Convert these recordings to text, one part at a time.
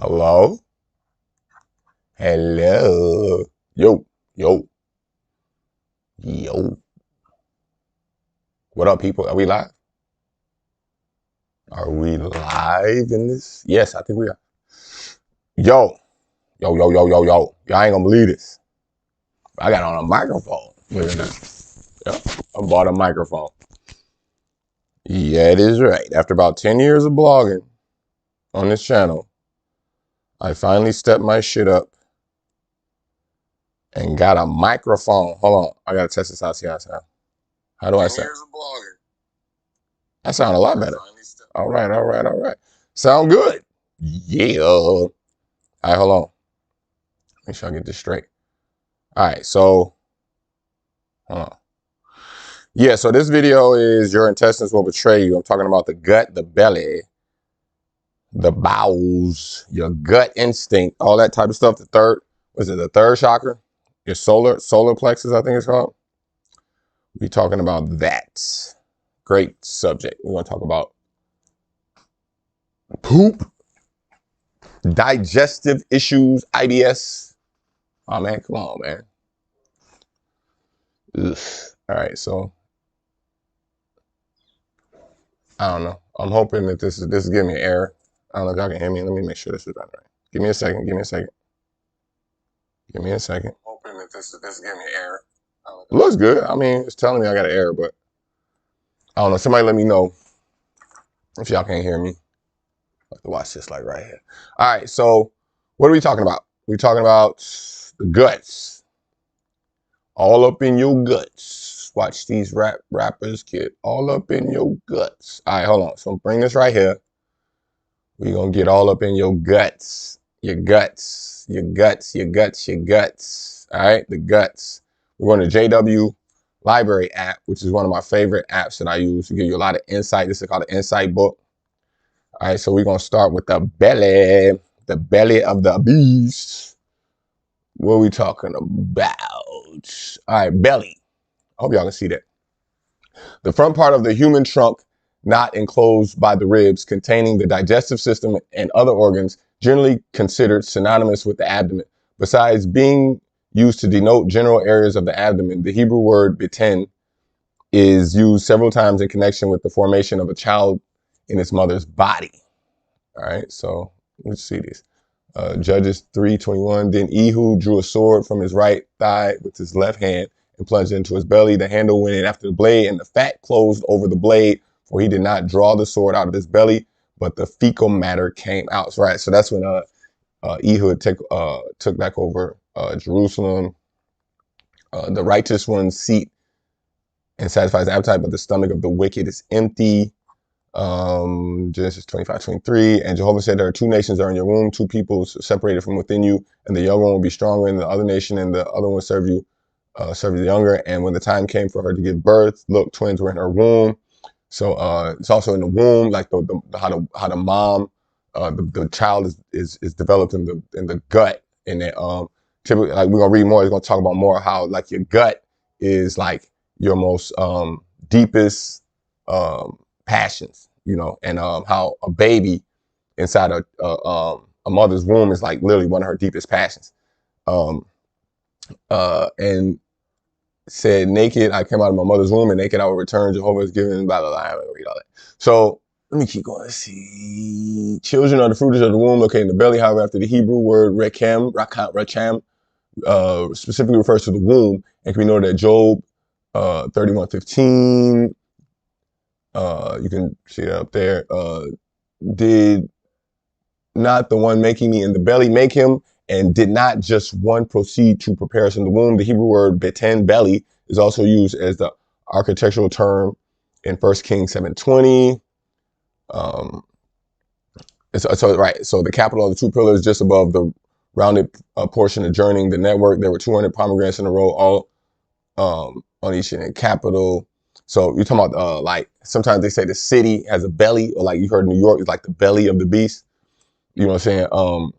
Hello? Hello? Yo, yo, yo. What up, people? Are we live? Are we live in this? Yes, I think we are. Yo, yo, yo, yo, yo, yo. Y'all ain't gonna believe this. I got on a microphone. Look at that. Yep, I bought a microphone. Yeah, it is right. After about 10 years of blogging on this channel, I finally stepped my shit up and got a microphone. Hold on. I gotta test this out, see how I sound. How do I sound? I sound a lot better. All right, all right, all right. Sound good. Yeah. All right, hold on. Make sure I get this straight. All right, so, hold on. Yeah, so this video is your intestines will betray you. I'm talking about the gut, the belly, the bowels, your gut instinct, all that type of stuff. The third, was it the third chakra? Your solar plexus, I think it's called. We're talking about that. Great subject. We're going to talk about poop, digestive issues, IBS. Oh man, come on, man. Ugh. All right, so I don't know. I'm hoping that this is giving me an error. I don't know if y'all can hear me. Let me make sure this is right. Give me a second. Give me a second. Give me a second. Hoping that this is giving me an error. It looks good. I mean, it's telling me I got an error, but I don't know. Somebody let me know if y'all can't hear me. I have to watch this like right here. All right, so what are we talking about? We're talking about the guts. All up in your guts. Watch these rappers get all up in your guts. All right, hold on. So bring this right here. We're going to get all up in your guts. Your guts. Your guts. Your guts. Your guts. All right, the guts. We're going to JW Library app, which is one of my favorite apps that I use to give you a lot of insight. This is called the Insight Book. All right, so we're going to start with the belly of the beast. What are we talking about? All right, belly. I hope y'all can see that. The front part of the human trunk, not enclosed by the ribs, containing the digestive system and other organs, generally considered synonymous with the abdomen. Besides being used to denote general areas of the abdomen, the Hebrew word beten is used several times in connection with the formation of a child in its mother's body. All right, so let's see this. Judges 3:21. Then Ehud drew a sword from his right thigh with his left hand and plunged into his belly. The handle went in after the blade, and the fat closed over the blade, for he did not draw the sword out of his belly, but the fecal matter came out. Right, so that's when Ehud took back over Jerusalem. The righteous one's seat and satisfies the appetite, but the stomach of the wicked is empty. Genesis 25:23. And Jehovah said, there are two nations that are in your womb, two peoples separated from within you, and the younger one will be stronger than the other nation, and the other one will serve you the younger. And when the time came for her to give birth, look, twins were in her womb. So it's also in the womb, like how the mom, the child is developed in the gut, and that typically, like we're gonna read more. It's gonna talk about more how like your gut is like your most deepest passions, you know, and how a baby inside a mother's womb is like literally one of her deepest passions. And said, naked I came out of my mother's womb, and naked I will return. Jehovah is given, blah, blah, blah. I'm going to read all that. So let me keep going. Let's see. Children are the fruits of the womb located in the belly. However, after the Hebrew word racham, specifically refers to the womb, and can be noted at Job 31:15. You can see it up there. Did not the one making me in the belly make him? And did not just one proceed to prepare us in the womb? The Hebrew word beten, belly, is also used as the architectural term in 1 Kings 7:20. So the capital of the two pillars just above the rounded portion adjoining the network. There were 200 pomegranates in a row, all on each capital. So you're talking about like sometimes they say the city has a belly, or like you heard New York is like the belly of the beast. You know what I'm saying?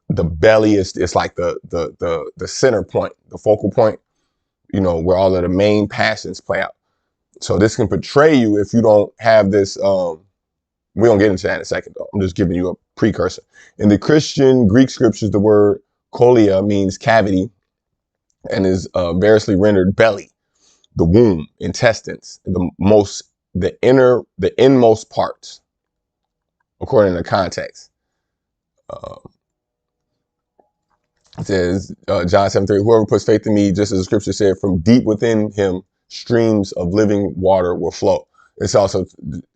The belly is like the center point, the focal point, you know, where all of the main passions play out. So this can portray you if you don't have this We're going to get into that in a second, though. I'm just giving you a precursor. In the Christian Greek scriptures, the word kolia means cavity and is variously rendered belly, the womb, intestines, the inmost parts, according to context. It says, John 7:3, whoever puts faith in me, just as the scripture said, from deep within him, streams of living water will flow. It's also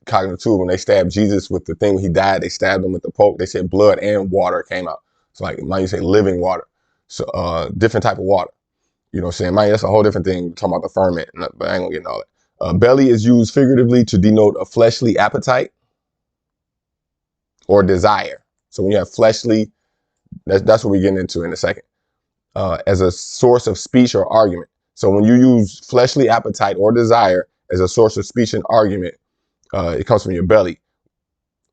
cognitive too. When they stabbed Jesus with the thing when he died, they stabbed him with the poke. They said blood and water came out. So like, now you say living water. So different type of water. You know what I'm saying? Man, that's a whole different thing. We're talking about the ferment, but I ain't gonna get into all that. Belly is used figuratively to denote a fleshly appetite or desire. So when you have fleshly, that's what we're getting into in a second. As a source of speech or argument. So when you use fleshly appetite or desire as a source of speech and argument, it comes from your belly.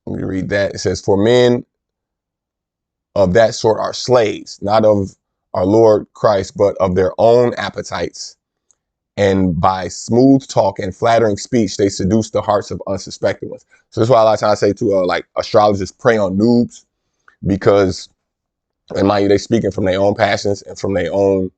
Let me read that. It says, for men of that sort are slaves, not of our Lord Christ, but of their own appetites. And by smooth talk and flattering speech, they seduce the hearts of unsuspecting ones. So that's why a lot of times I say to like astrologers, prey on noobs, because, and mind you, they speaking from their own passions and from their own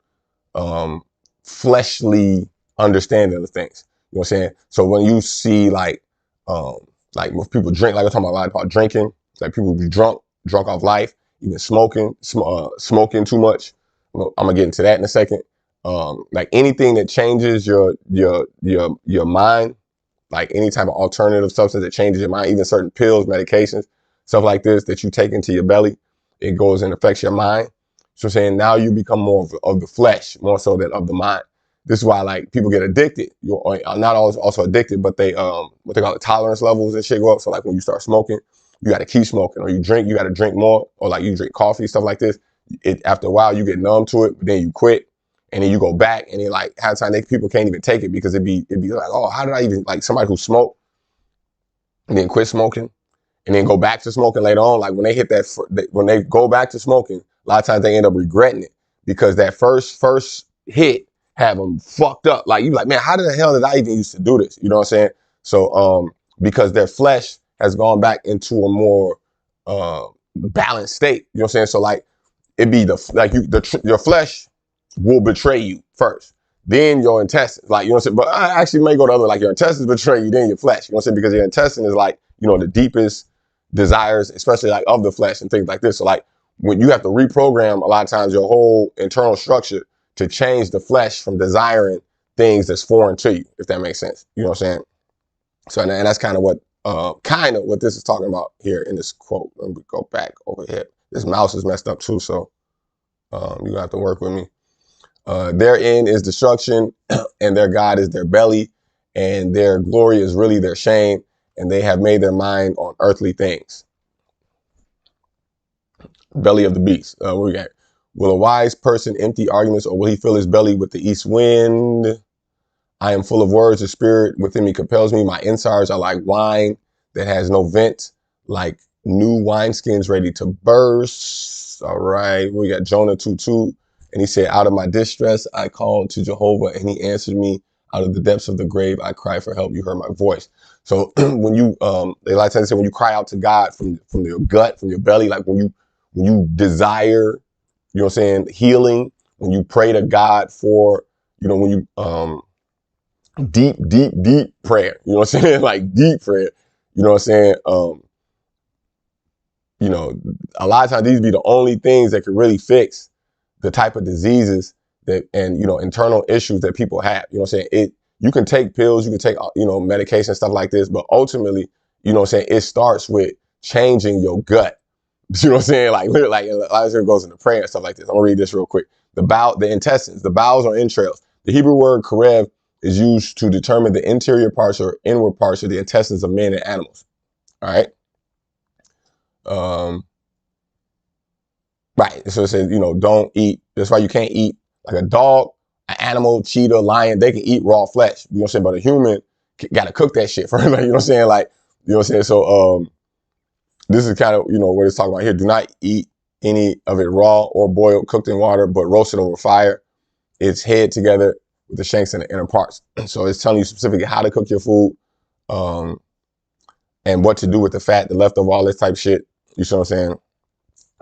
fleshly understanding of things. You know what I'm saying? So when you see like most people drink, like I'm talking about a lot about drinking, like people be drunk off life, even smoking too much. I'm gonna get into that in a second. Like anything that changes your mind, like any type of alternative substance that changes your mind, even certain pills, medications, stuff like this that you take into your belly, it goes and affects your mind. So I'm saying now you become more of the flesh, more so than of the mind. This is why like people get addicted. You're not always also addicted, but they what they call the tolerance levels and shit go up. So like when you start smoking, you got to keep smoking, or you drink, you got to drink more, or like you drink coffee, stuff like this. After a while you get numb to it, but then you quit. And then you go back, and then like half the time people can't even take it because it'd be like, oh, how did I even, like somebody who smoked and then quit smoking and then go back to smoking later on, like when they hit that, when they go back to smoking, a lot of times they end up regretting it because that first hit have them fucked up. Like you like, man, how the hell did I even used to do this? You know what I'm saying? So because their flesh has gone back into a more balanced state. You know what I'm saying? So like it'd be your flesh will betray you first, then your intestines, like, you know what I'm saying? But I actually may go to other, like your intestines betray you, then your flesh, you know what I'm saying? Because your intestine is like, you know, the deepest desires, especially like of the flesh and things like this. So like when you have to reprogram a lot of times your whole internal structure to change the flesh from desiring things that's foreign to you, if that makes sense. You know what I'm saying? So, and that's kind of what this is talking about here in this quote. Let me go back over here. This mouse is messed up too, so you're gonna have to work with me. Therein is destruction, and their God is their belly, and their glory is really their shame, and they have made their mind on earthly things. Belly of the beast. What we got? Will a wise person empty arguments, or will he fill his belly with the east wind? I am full of words. The spirit within me compels me. My insides are like wine that has no vent, like new wineskins ready to burst. All right. We got Jonah 2:2. And he said, out of my distress, I called to Jehovah, and he answered me. Out of the depths of the grave, I cried for help. You heard my voice. So when you, they like to say, when you cry out to God from your gut, from your belly, like when you desire, you know what I'm saying, healing, when you pray to God for, you know, when you, deep prayer, you know what I'm saying? Like deep prayer, you know what I'm saying? You know, a lot of times these be the only things that can really fix the type of diseases that, and, you know, internal issues that people have. You know what I'm saying? You can take pills, you can take, you know, medication, stuff like this, but ultimately, you know what I'm saying, it starts with changing your gut. You know what I'm saying? Like, literally, like, a lot of it goes into prayer and stuff like this. I'm gonna read this real quick. The intestines, the bowels or entrails. The Hebrew word karev is used to determine the interior parts or inward parts of the intestines of men and animals. All right. Right. So it says, you know, don't eat. That's why you can't eat like a dog, an animal, cheetah, lion. They can eat raw flesh. You know what I'm saying? But a human got to cook that shit first. Like, you know what I'm saying? Like, you know what I'm saying? So this is kind of, you know, what it's talking about here. Do not eat any of it raw or boiled, cooked in water, but roasted over fire. It's head together with the shanks and the inner parts. So it's telling you specifically how to cook your food. and what to do with the fat, the leftover, all this type shit. You see what I'm saying?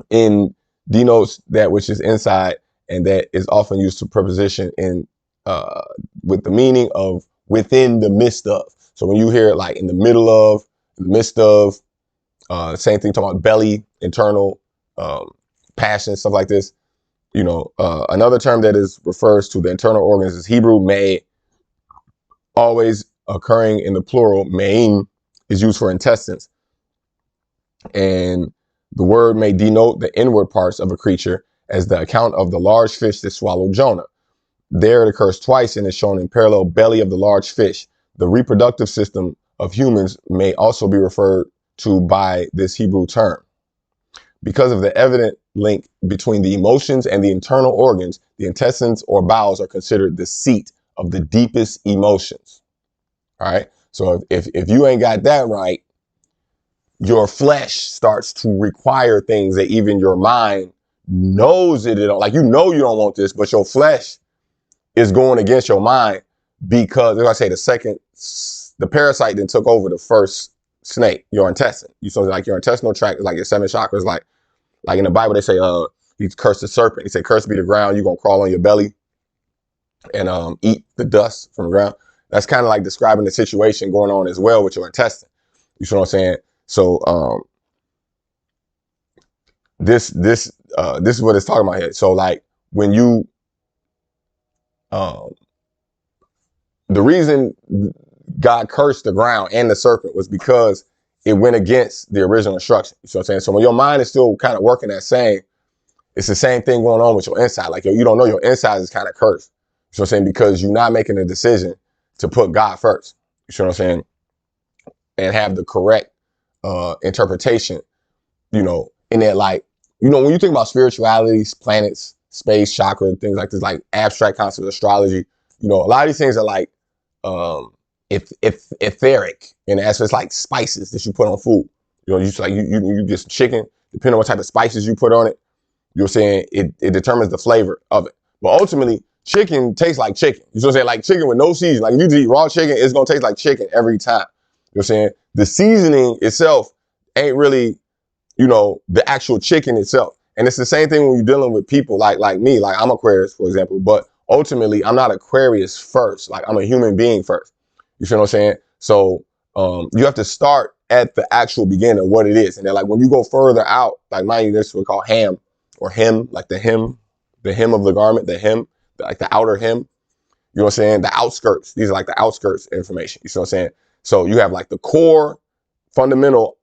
In denotes that which is inside, and that is often used to preposition in with the meaning of within the midst of. So when you hear it like in the middle of, in the midst of, same thing talking about belly, internal, passion, stuff like this. You know, another term that is refers to the internal organs is Hebrew may, always occurring in the plural. Me'im is used for intestines, and the word may denote the inward parts of a creature, as the account of the large fish that swallowed Jonah. There it occurs twice and is shown in parallel belly of the large fish. The reproductive system of humans may also be referred to by this Hebrew term. Because of the evident link between the emotions and the internal organs, the intestines or bowels are considered the seat of the deepest emotions. All right. So if you ain't got that right, your flesh starts to require things that even your mind knows it don't. Like, you know, you don't want this, but your flesh is going against your mind, because, as I say, the parasite then took over the first snake, your intestine. You so like your intestinal tract is like your 7 chakras. Like in the Bible, they say, he cursed the serpent. He said, "Cursed be the ground. You're gonna crawl on your belly and eat the dust from the ground." That's kind of like describing the situation going on as well with your intestine. You see what I'm saying? So this is what it's talking about here. So like when you the reason God cursed the ground and the serpent was because it went against the original instruction. You see what I'm saying? So when your mind is still kind of working that same, it's the same thing going on with your inside. Like, you don't know your inside is kind of cursed. You see what I'm saying? Because you're not making a decision to put God first. You see what I'm saying? And have the correct interpretation, in that, like, when you think about spirituality, planets, space, chakra, things like this, like abstract concepts, astrology, a lot of these things are like etheric in the aspects, like spices that you put on food. You get some chicken, depending on what type of spices you put on it, you're saying it determines the flavor of it. But ultimately, chicken tastes like chicken. You know what I'm saying? Like chicken with no seasoning. Like if you just eat raw chicken, it's gonna taste like chicken every time. You know what I'm saying? The seasoning itself ain't really, the actual chicken itself. And it's the same thing when you're dealing with people like me. Like I'm Aquarius, for example, but ultimately I'm not Aquarius first. Like I'm a human being first. You feel what I'm saying? So you have to start at the actual beginning of what it is. And then like when you go further out, like mind you, this is what we call ham or hem, like the hem of the garment, the hem, like the outer hem. You know what I'm saying? The outskirts. These are like the outskirts information. You see what I'm saying? So you have like the core fundamental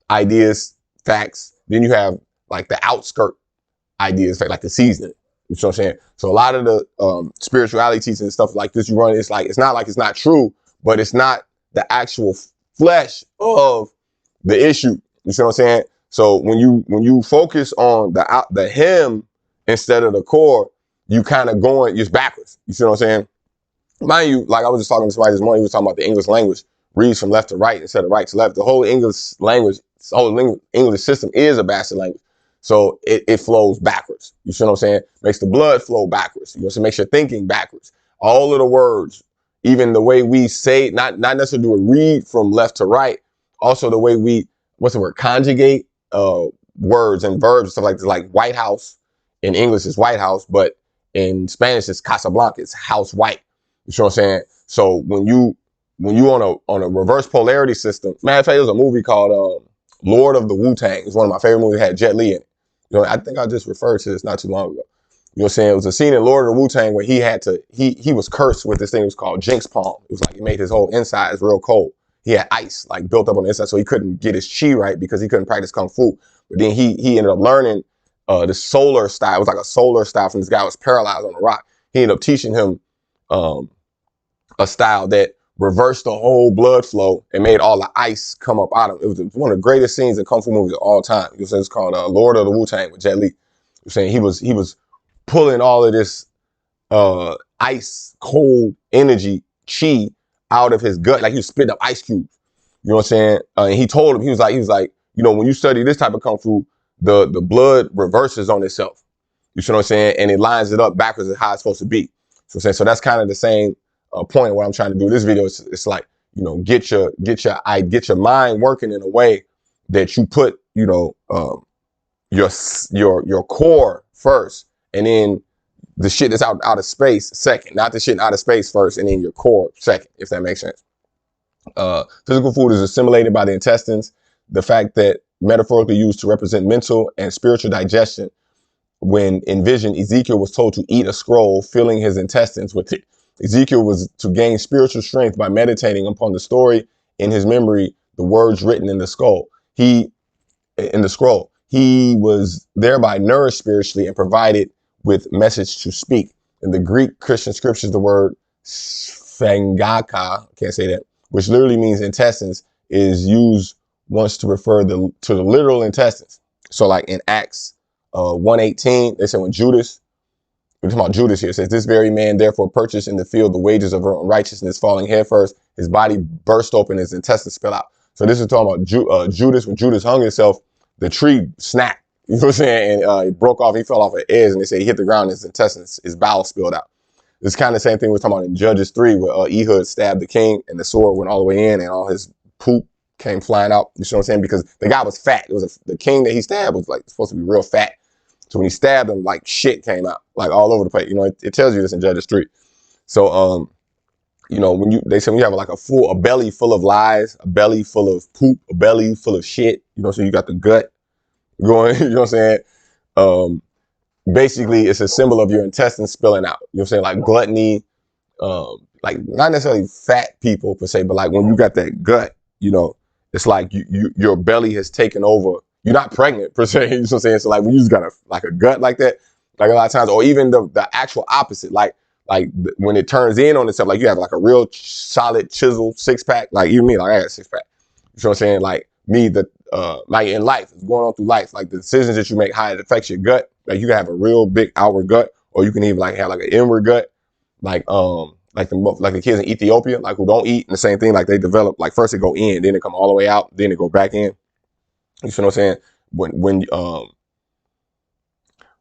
ideas, facts. Then you have like the outskirt ideas, like the seasoning. You know what I'm saying? So a lot of the spirituality teachings and stuff like this you run, it's not like it's not true, but it's not the actual flesh of the issue. You see what I'm saying? So when you focus on the hem instead of the core, you kind of going just backwards. You see what I'm saying? Mind you, like I was just talking to somebody this morning, he was talking about the English language reads from left to right instead of right to left. The whole English language, the whole English system is a bastard language. So it flows backwards. You see what I'm saying? Makes the blood flow backwards. So it makes your thinking backwards. All of the words, even the way we say, not necessarily do a read from left to right, also the way we, conjugate words and verbs and stuff like this, like White House in English is White House, but in Spanish it's Casablanca, it's house white. You see what I'm saying? So when you on a reverse polarity system, matter of fact, there's a movie called Lord of the Wu-Tang. It's one of my favorite movies. It had Jet Li in it. I think I just referred to this not too long ago. You know what I'm saying? It was a scene in Lord of the Wu-Tang where he was cursed with this thing that was called Jinx Palm. It was like, it made his whole insides real cold. He had ice like built up on the inside, so he couldn't get his chi right because he couldn't practice Kung Fu. But then he ended up learning the solar style. It was like a solar style from this guy who was paralyzed on a rock. He ended up teaching him a style that reversed the whole blood flow and made all the ice come up out of him. It was one of the greatest scenes in Kung Fu movies of all time. You know, it's called Lord of the Wu-Tang with Jet Li. You're saying he was pulling all of this ice cold energy chi out of his gut, like he was spitting up ice cubes. You know what I'm saying? And he told him, he was like, when you study this type of Kung Fu, the blood reverses on itself. You see what I'm saying? And it lines it up backwards as how it's supposed to be. So that's kind of the same point of what I'm trying to do. This video, it's like, get your mind working in a way that you put, your core first, and then the shit that's out of space second, not the shit out of space first, and then your core second, if that makes sense. Physical food is assimilated by the intestines. The fact that metaphorically used to represent mental and spiritual digestion. When in vision, Ezekiel was told to eat a scroll, filling his intestines with it. Ezekiel was to gain spiritual strength by meditating upon the story in his memory, the words written in the scroll. He was thereby nourished spiritually and provided with message to speak. In the Greek Christian scriptures, the word sphengaka, can't say that, which literally means intestines, is used once to refer to the literal intestines. So like in Acts 1:18, they said when Judas, we're talking about Judas here, it says, this very man therefore purchased in the field the wages of unrighteousness, falling headfirst, his body burst open, his intestines spill out. So this is talking about Judas. When Judas hung himself, the tree snapped, you know what I'm saying? And it broke off, he fell off an edge, and they say he hit the ground, his intestines, his bowels spilled out. It's kind of the same thing we're talking about in Judges 3, where Ehud stabbed the king and the sword went all the way in and all his poop came flying out. You know what I'm saying? Because the guy was fat. It was the king that he stabbed was like supposed to be real fat. So when he stabbed him, like shit came out, like all over the place. It tells you this in Judges 3. So, they say when you have like a belly full of lies, a belly full of poop, a belly full of shit, so you got the gut going, you know what I'm saying? Basically, it's a symbol of your intestines spilling out. You know what I'm saying? Like gluttony, like not necessarily fat people per se, but like when you got that gut, it's like your belly has taken over. You're not pregnant per se. You know what I'm saying? So like when you just got a gut like that, like a lot of times, or even the actual opposite, like when it turns in on itself, like you have like a real solid chisel 6-pack, like even me, like I got a 6-pack. You know what I'm saying? Like me, like in life, it's going on through life, like the decisions that you make, how it affects your gut. Like you can have a real big outward gut, or you can even like have like an inward gut, like the kids in Ethiopia, like who don't eat, and the same thing, like they develop, like first they go in, then they come all the way out, then they go back in. You see what I'm saying?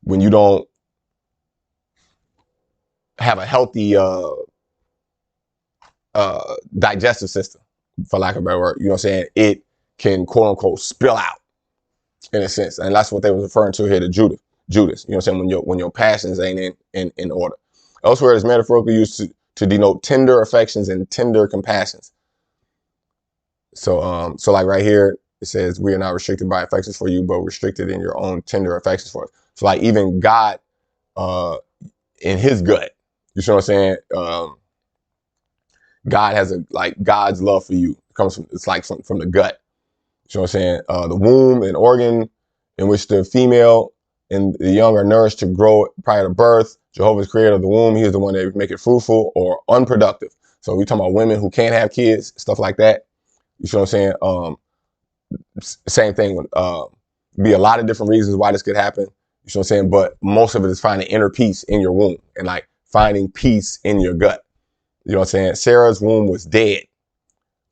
When you don't have a healthy digestive system, for lack of a better word, you know what I'm saying, it can quote unquote spill out in a sense. And that's what they was referring to here to Judas, you know what I'm saying, when your passions ain't in order. Elsewhere, it's metaphorically used to denote tender affections and tender compassions. So like right here, it says, we are not restricted by affections for you, but restricted in your own tender affections for us. So like even God, in his gut, you know what I'm saying? God has God's love for you comes from, it's like from the gut. You know what I'm saying? The womb, an organ in which the female and the young are nourished to grow prior to birth. Jehovah's creator of the womb. He is the one that make it fruitful or unproductive. So we talking about women who can't have kids, stuff like that. You know what I'm saying? Same thing. Be a lot of different reasons why this could happen. You know what I'm saying? But most of it is finding inner peace in your womb and like finding peace in your gut. You know what I'm saying? Sarah's womb was dead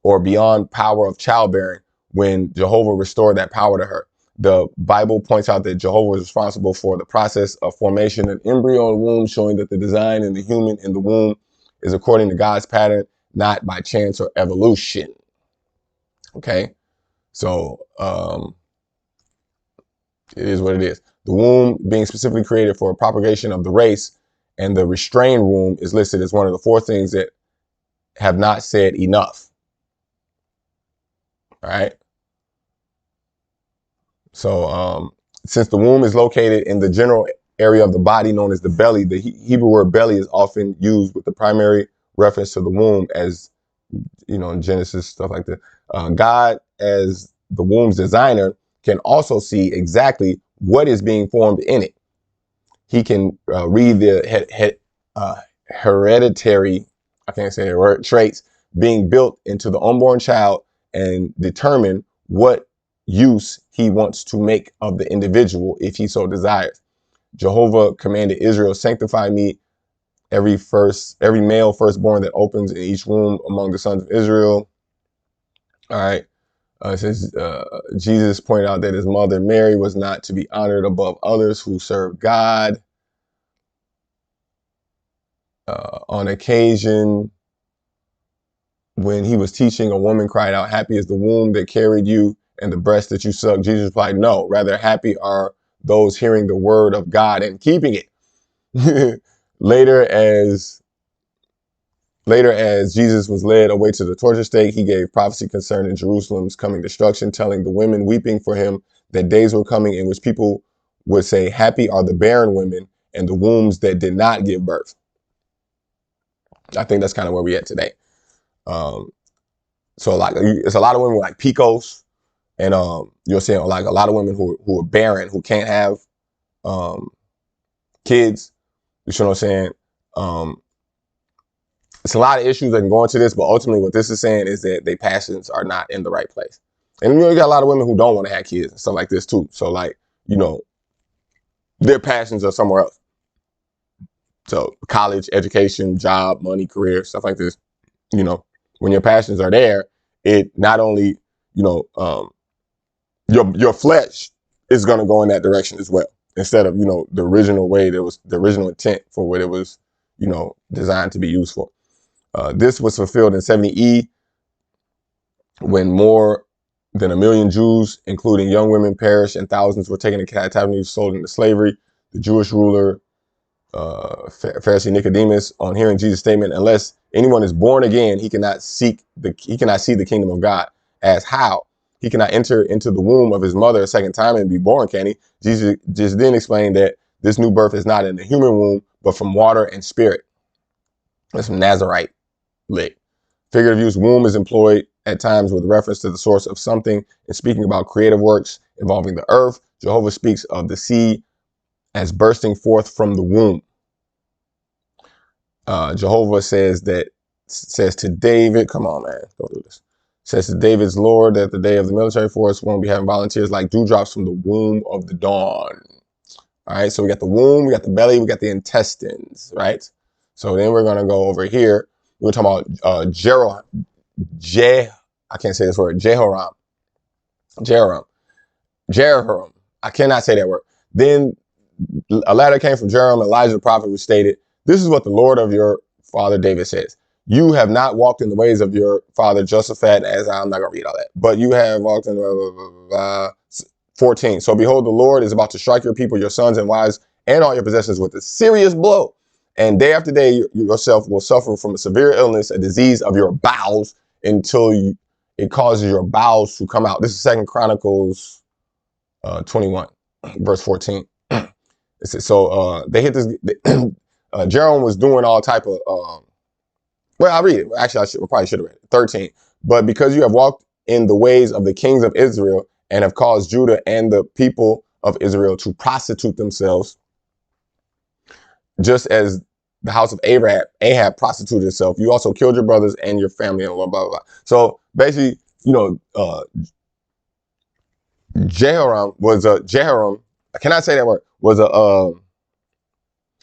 or beyond power of childbearing when Jehovah restored that power to her. The Bible points out that Jehovah was responsible for the process of formation of embryo in the womb, showing that the design in the human in the womb is according to God's pattern, not by chance or evolution. Okay, so it is what it is. The womb being specifically created for propagation of the race, and the restrained womb is listed as one of the 4 things that have not said enough. All right. So since the womb is located in the general area of the body known as the belly, the Hebrew word belly is often used with the primary reference to the womb, as in Genesis, stuff like that. God, as the womb's designer, can also see exactly what is being formed in it. He can read the hereditary, I can't say the word, traits being built into the unborn child and determine what use he wants to make of the individual if he so desires. Jehovah commanded Israel, sanctify me, every male firstborn that opens in each womb among the sons of Israel. All right. It says Jesus pointed out that his mother Mary was not to be honored above others who serve God. On occasion, when he was teaching, a woman cried out, "Happy is the womb that carried you and the breast that you sucked." Jesus replied, "No, rather happy are those hearing the word of God and keeping it." Later, as Jesus was led away to the torture stake, he gave prophecy concerning Jerusalem's coming destruction, telling the women weeping for him that days were coming in which people would say, "Happy are the barren women and the wombs that did not give birth." I think that's kind of where we at today. So like, it's a lot of women like PCOS, and you'll see like a lot of women who are barren, who can't have kids. You know what I'm saying? It's a lot of issues that can go into this, but ultimately what this is saying is that their passions are not in the right place. And you got a lot of women who don't want to have kids and stuff like this too. So like, their passions are somewhere else. So college, education, job, money, career, stuff like this. When your passions are there, it not only, your flesh is going to go in that direction as well, instead of, the original way, that was the original intent for what it was, designed to be used for. This was fulfilled in 70 AD, when more than 1 million Jews, including young women, perished and thousands were taken into captivity, sold into slavery. The Jewish ruler, Pharisee Nicodemus, on hearing Jesus' statement, "Unless anyone is born again, he cannot see the kingdom of God." As how? He cannot enter into the womb of his mother a second time and be born, can he? Jesus just then explained that this new birth is not in the human womb, but from water and spirit. That's from Nazarite lick. Figurative use, womb, is employed at times with reference to the source of something. In speaking about creative works involving the earth, Jehovah speaks of the seed as bursting forth from the womb. Jehovah says to David, come on, man, go do this. Says to David's Lord that the day of the military force won't be having volunteers like dewdrops from the womb of the dawn. All right, so we got the womb, we got the belly, we got the intestines, right? So then we're gonna go over here. We're talking about I can't say this word, Jehoram. I cannot say that word. Then a letter came from Jehoram, Elijah the prophet, which stated, "This is what the Lord of your father David says. You have not walked in the ways of your father Jehoshaphat," as I'm not going to read all that, "but you have walked in blah, blah, blah, blah." 14. "So behold, the Lord is about to strike your people, your sons and wives, and all your possessions with a serious blow. And day after day, you yourself will suffer from a severe illness, a disease of your bowels, until it causes your bowels to come out." This is 2 Chronicles 21, verse 14. It says, so they hit this. Jerome was doing all type of. Well, I'll read it. Actually, I probably should have read it. 13. "But because you have walked in the ways of the kings of Israel and have caused Judah and the people of Israel to prostitute themselves, just as the house of Ahab prostituted itself, you also killed your brothers and your family," and blah, blah, blah. So basically, Jehoram, I cannot say that word,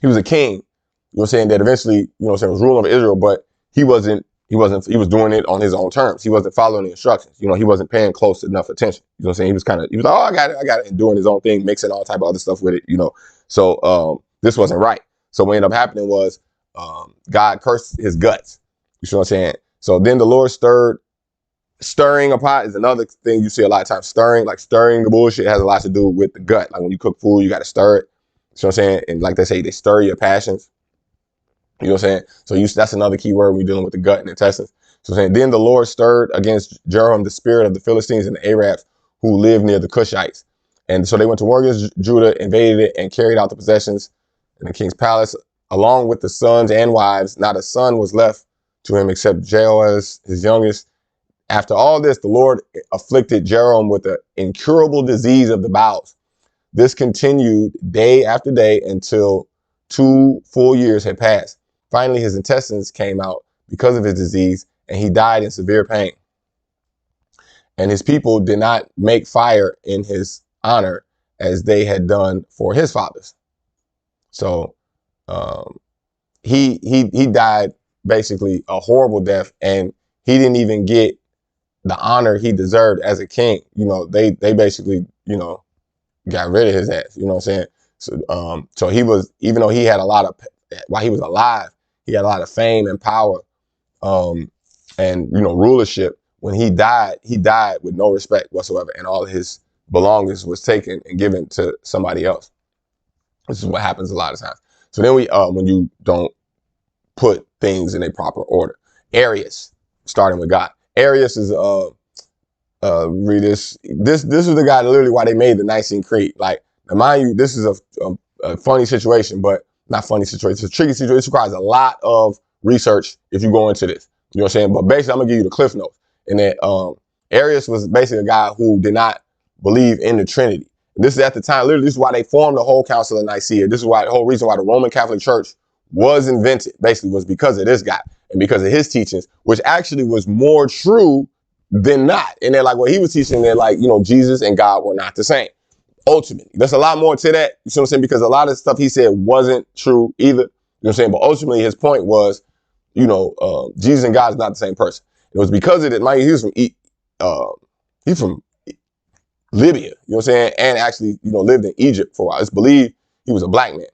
he was a king, saying, that eventually, was ruling over Israel, but he was doing it on his own terms. He wasn't following the instructions. He wasn't paying close enough attention. He was like, "Oh, I got it," and doing his own thing, mixing all type of other stuff with it, So this wasn't right. So what ended up happening was God cursed his guts. You know what I'm saying? So then the Lord stirring a pot is another thing you see a lot of times. Stirring the bullshit has a lot to do with the gut. Like when you cook food, you got to stir it. You know what I'm saying? And like they say, they stir your passions. You know what I'm saying? So that's another key word when you're dealing with the gut and intestines. So saying, then the Lord stirred against Jehoram the spirit of the Philistines and the Arabs who lived near the Cushites. And so they went to war against Judah, invaded it, and carried out the possessions in the king's palace, along with the sons and wives. Not a son was left to him except Jehoaz, his youngest. After all this, the Lord afflicted Jehoram with an incurable disease of the bowels. This continued day after day until 2 full years had passed. Finally, his intestines came out because of his disease, and he died in severe pain. And his people did not make fire in his honor as they had done for his fathers. So he died basically a horrible death, and he didn't even get the honor he deserved as a king. They basically, got rid of his ass. You know what I'm saying? So he was, even though he had while he was alive, he had a lot of fame and power. and, rulership. When he died with no respect whatsoever, and all of his belongings was taken and given to somebody else. This is what happens a lot of times. So then when you don't put things in a proper order. Arius, starting with God. Arius is read this. This is the guy that literally why they made the Nicene Creed. Like, now mind you, this is a funny situation, but not funny situation. It's a tricky situation. It requires a lot of research if you go into this. You know what I'm saying? But basically, I'm gonna give you the cliff notes. And that Arius was basically a guy who did not believe in the Trinity. And this is at the time, literally, this is why they formed the whole Council of Nicaea. This is why the whole reason why the Roman Catholic Church was invented, basically, was because of this guy and because of his teachings, which actually was more true than not. And they're like, what he was teaching, they're like, Jesus and God were not the same. Ultimately, there's a lot more to that. You see what I'm saying? Because a lot of stuff he said wasn't true either. You know what I'm saying? But ultimately, his point was, Jesus and God is not the same person. It was because of it. Mind you, he's from Libya. You know what I'm saying? And actually, lived in Egypt for a while. It's believed he was a black man.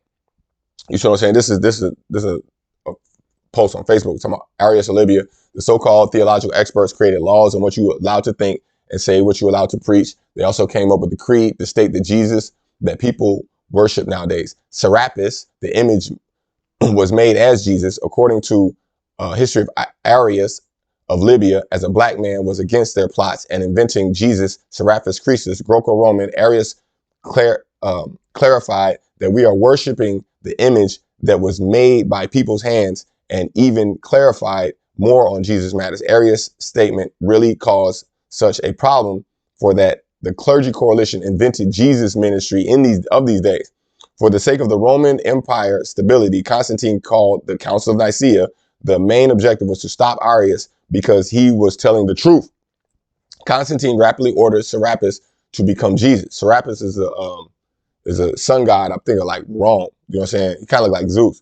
You see what I'm saying? This is a post on Facebook talking about Arius of Libya. The so-called theological experts created laws on what you were allowed to think and say, what you were allowed to preach. They also came up with the creed to state that Jesus that people worship nowadays. Serapis, the image, was made as Jesus, according to history of Arius of Libya, as a black man, was against their plots and inventing Jesus, Serapis Christus, Greco-Roman. Arius clarified that we are worshiping the image that was made by people's hands, and even clarified more on Jesus matters. Arius' statement really caused such a problem for that the clergy coalition invented Jesus ministry in these days. For the sake of the Roman Empire stability, Constantine called the Council of Nicaea. The main objective was to stop Arius because he was telling the truth. Constantine rapidly ordered Serapis to become Jesus. Serapis is a sun god, I'm thinking like Rome. You know what I'm saying? He kind of look like Zeus.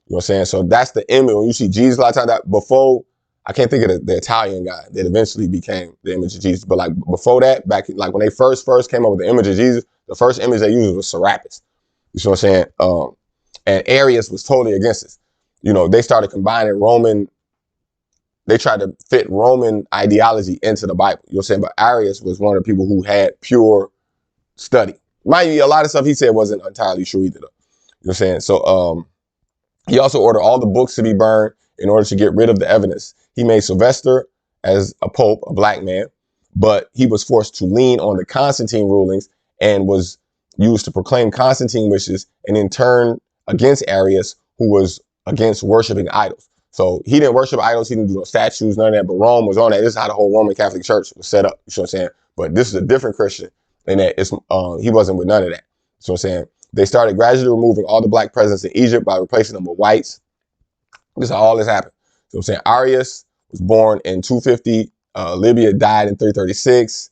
You know what I'm saying? So that's the image. When you see Jesus a lot of times, that before, I can't think of the Italian guy that eventually became the image of Jesus. But like before that, back like when they first came up with the image of Jesus, the first image they used was Serapis. You see what I'm saying? And Arius was totally against this. They started combining they tried to fit Roman ideology into the Bible. You know what I'm saying? But Arius was one of the people who had pure study. Mind you, a lot of stuff he said wasn't entirely true either, though. You know what I'm saying? So he also ordered all the books to be burned in order to get rid of the evidence. He made Sylvester as a pope, a black man, but he was forced to lean on the Constantine rulings and was used to proclaim Constantine wishes, and in turn against Arius, who was against worshiping idols. So he didn't worship idols, he didn't do no statues, none of that, but Rome was on that. This is how the whole Roman Catholic Church was set up. You know what I'm saying? But this is a different Christian in that he wasn't with none of that. You know what I'm saying? They started gradually removing all the black presence in Egypt by replacing them with whites. This is how all this happened. So I'm saying Arius was born in 250. Libya died in 336.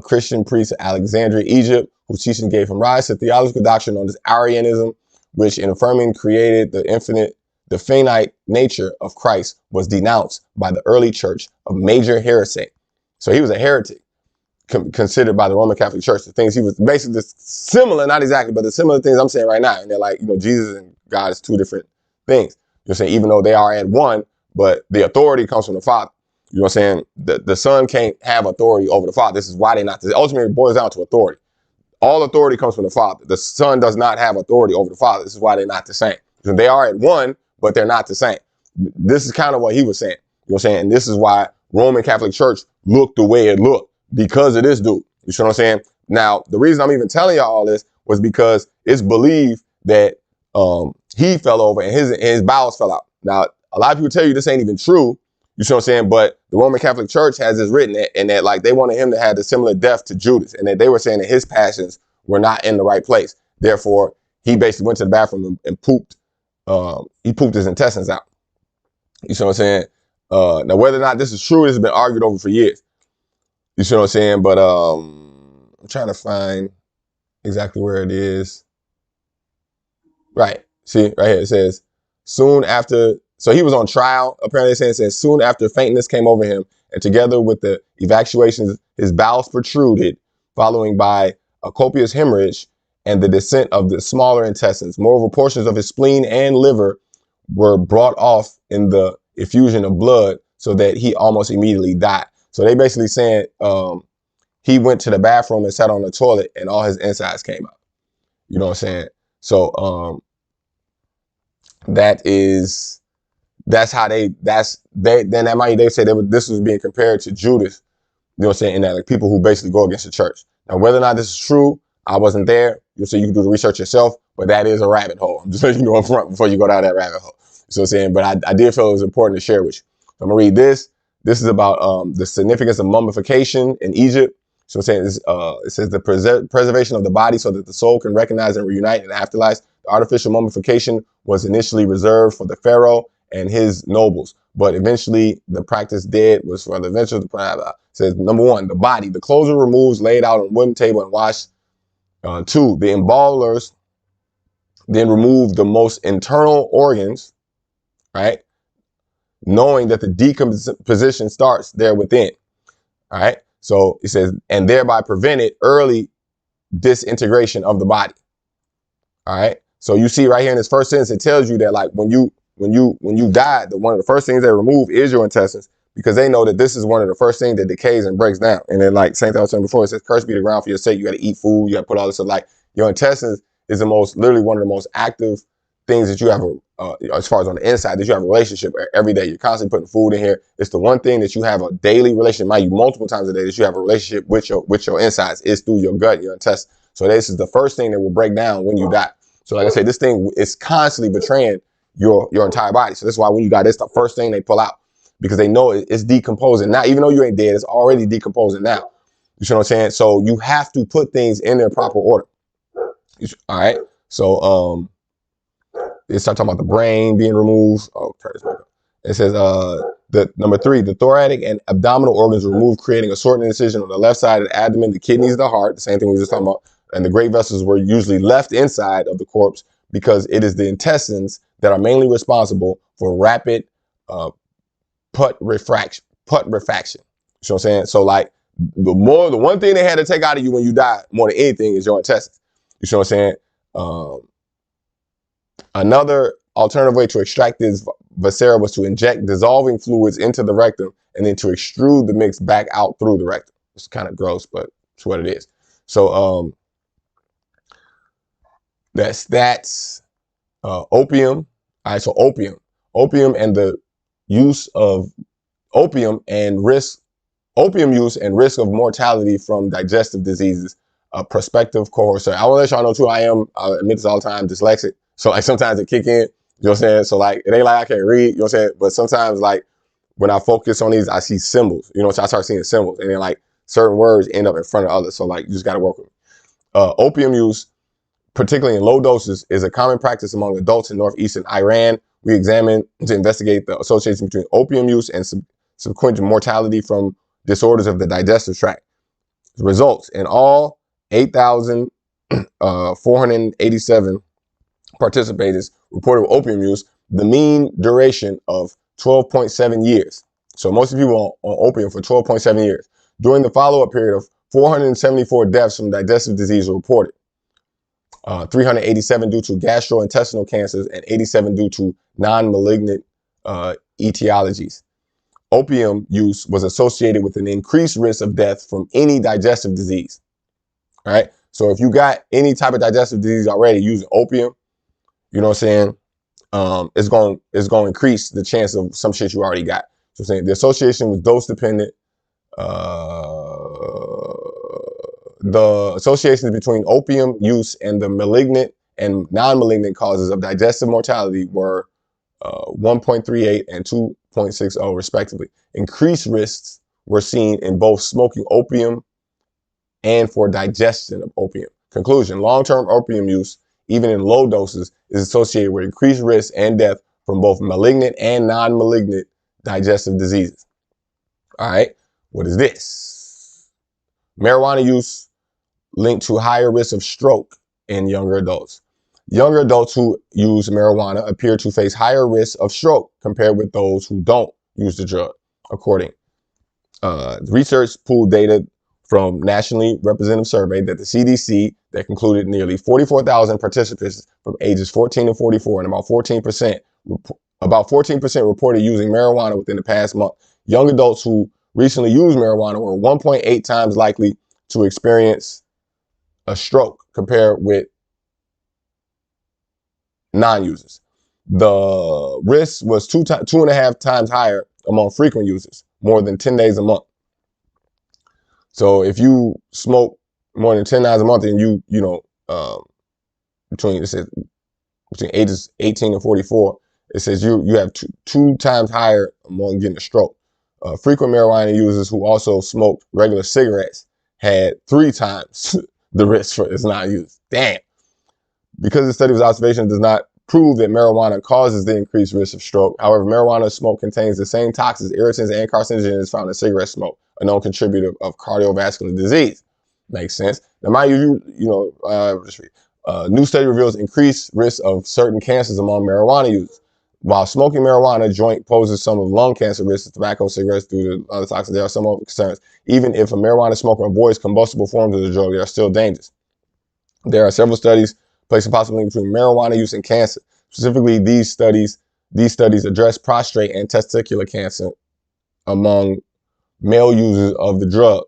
Christian priest of Alexandria, Egypt, whose teaching gave him rise to theological doctrine known as Arianism, which in affirming created the finite nature of Christ, was denounced by the early church of major heresy. So he was a heretic, considered by the Roman Catholic Church. The things he was basically similar, not exactly, but the similar things I'm saying right now. And they're like, Jesus and God is two different things. You're saying, even though they are at one, but the authority comes from the Father. You know what I'm saying? The Son can't have authority over the Father. This is why they're not. Ultimately, it boils down to authority. All authority comes from the Father. The Son does not have authority over the Father. This is why they're not the same. So they are at one, but they're not the same. This is kind of what he was saying. You know what I'm saying? And this is why Roman Catholic Church looked the way it looked, because of this dude. You see what I'm saying? Now, the reason I'm even telling y'all all this was because it's believed that he fell over and his bowels fell out. Now, a lot of people tell you this ain't even true. You see what I'm saying? But the Roman Catholic Church has this written, and that like they wanted him to have a similar death to Judas, and that they were saying that his passions were not in the right place. Therefore, he basically went to the bathroom and pooped. He pooped his intestines out. You see what I'm saying? Now, whether or not this is true, this has been argued over for years. You see what I'm saying? But I'm trying to find exactly where it is. Right. See, right here it says, soon after, so he was on trial. Apparently it says soon after faintness came over him, and together with the evacuations, his bowels protruded, following by a copious hemorrhage and the descent of the smaller intestines. Moreover, portions of his spleen and liver were brought off in the effusion of blood, so that he almost immediately died. So they basically saying he went to the bathroom and sat on the toilet and all his insides came out. You know what I'm saying? So that's how they then that might they say this was being compared to Judas. You know what I'm saying? And that like people who basically go against the church. Now, whether or not this is true, I wasn't there. So you can do the research yourself, but that is a rabbit hole. I'm just letting you know up front before you go down that rabbit hole. You know what I'm saying? But I did feel it was important to share with you. So I'm gonna read this. This is about the significance of mummification in Egypt. So I'm saying it says the preservation of the body so that the soul can recognize and reunite in the afterlife. The artificial mummification was initially reserved for the pharaoh and his nobles, but eventually the practice was for the eventual. Says number one, the body. The clothes are removed, laid out on a wooden table and washed. Two, the embalmers then remove the most internal organs, right? Knowing that the decomposition starts there within. All right. So it says, and thereby prevented early disintegration of the body. All right. So you see right here in this first sentence, it tells you that like when you die, one of the first things they remove is your intestines, because they know that this is one of the first things that decays and breaks down. And then like Saint I was saying before, it says, "Cursed be the ground for your sake." You got to eat food. You got to put all this stuff. Like your intestines is literally one of the most active things that you have, as far as on the inside, that you have a relationship every day. You're constantly putting food in here. It's the one thing that you have a daily relationship, mind you, multiple times a day, that you have a relationship with your insides is through your gut, your intestines. So this is the first thing that will break down when you die. So like I said, this thing is constantly betraying your entire body. So that's why when you die, that's the first thing they pull out, because they know it's decomposing now. Even though you ain't dead, it's already decomposing now. You see what I'm saying? So you have to put things in their proper order. All right. So it starts talking about the brain being removed. Oh, turn this back up. It says the number three, the thoracic and abdominal organs are removed, creating a shortened incision on the left side of the abdomen, the kidneys, the heart, the same thing we were just talking about. And the great vessels were usually left inside of the corpse, because it is the intestines that are mainly responsible for rapid put refaction. You know what I'm saying? So like the one thing they had to take out of you when you die more than anything is your intestines. You know what I'm saying? Another alternative way to extract this viscera was to inject dissolving fluids into the rectum and then to extrude the mix back out through the rectum. It's kind of gross, but it's what it is. So that's opium. All right, so opium and the use of opium use and risk of mortality from digestive diseases. A prospective cohort. So I want to let y'all know too, I admit this all the time, dyslexic. So like sometimes it kick in, you know what I'm saying? So like, it ain't like I can't read, you know what I'm saying? But sometimes like when I focus on these, I see symbols, you know, so I start seeing symbols, and then like certain words end up in front of others. So like, you just got to work with it. Opium use, particularly in low doses, is a common practice among adults in northeastern Iran. We examined to investigate the association between opium use and subsequent mortality from disorders of the digestive tract. The results: in all 8,487 participators reported opium use, the mean duration of 12.7 years. So most of the people on opium for 12.7 years. During the follow-up period of 474 deaths from digestive disease were reported. 387 due to gastrointestinal cancers and 87 due to non-malignant etiologies. Opium use was associated with an increased risk of death from any digestive disease. All right. So if you got any type of digestive disease already, using opium, you know what I'm saying, it's going to increase the chance of some shit you already got. So I'm saying the association with dose dependent, the associations between opium use and the malignant and non-malignant causes of digestive mortality were 1.38 and 2.60 respectively. Increased risks were seen in both smoking opium and for digestion of opium. Conclusion: long-term opium use, even in low doses, is associated with increased risk and death from both malignant and non-malignant digestive diseases. All right, what is this? Marijuana use linked to higher risk of stroke in younger adults. Younger adults who use marijuana appear to face higher risk of stroke compared with those who don't use the drug, according. Research pooled data from nationally representative survey that the CDC that concluded nearly 44,000 participants from ages 14 to 44, and about 14% About 14% reported using marijuana within the past month. Young adults who recently used marijuana were 1.8 times likely to experience a stroke compared with non-users. The risk was 2.5 times higher among frequent users, more than 10 days a month. So if you smoke more than 10 days a month and between ages 18 and 44, it says you have two times higher among getting a stroke. Frequent marijuana users who also smoked regular cigarettes had 3 times the risk for its non-use. Damn. Because the study was observation, does not prove that marijuana causes the increased risk of stroke. However, marijuana smoke contains the same toxins, irritants, and carcinogens found in cigarette smoke, a known contributor of cardiovascular disease. Makes sense. Now, mind you, new study reveals increased risk of certain cancers among marijuana users. While smoking marijuana joint poses some of lung cancer risks, tobacco, cigarettes due to other toxins, there are some other concerns. Even if a marijuana smoker avoids combustible forms of the drug, they are still dangerous. There are several studies placing possible link between marijuana use and cancer. Specifically, these studies address prostate and testicular cancer among male users of the drug.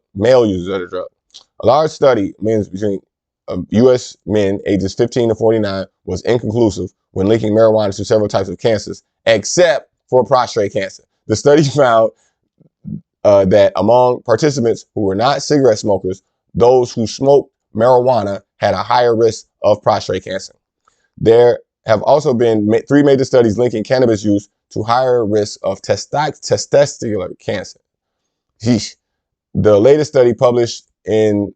A large study between U.S. men ages 15 to 49 was inconclusive when linking marijuana to several types of cancers, except for prostate cancer. The study found that among participants who were not cigarette smokers, those who smoked marijuana had a higher risk of prostate cancer. There have also been 3 major studies linking cannabis use to higher risk of testicular cancer. Yeesh. The latest study published in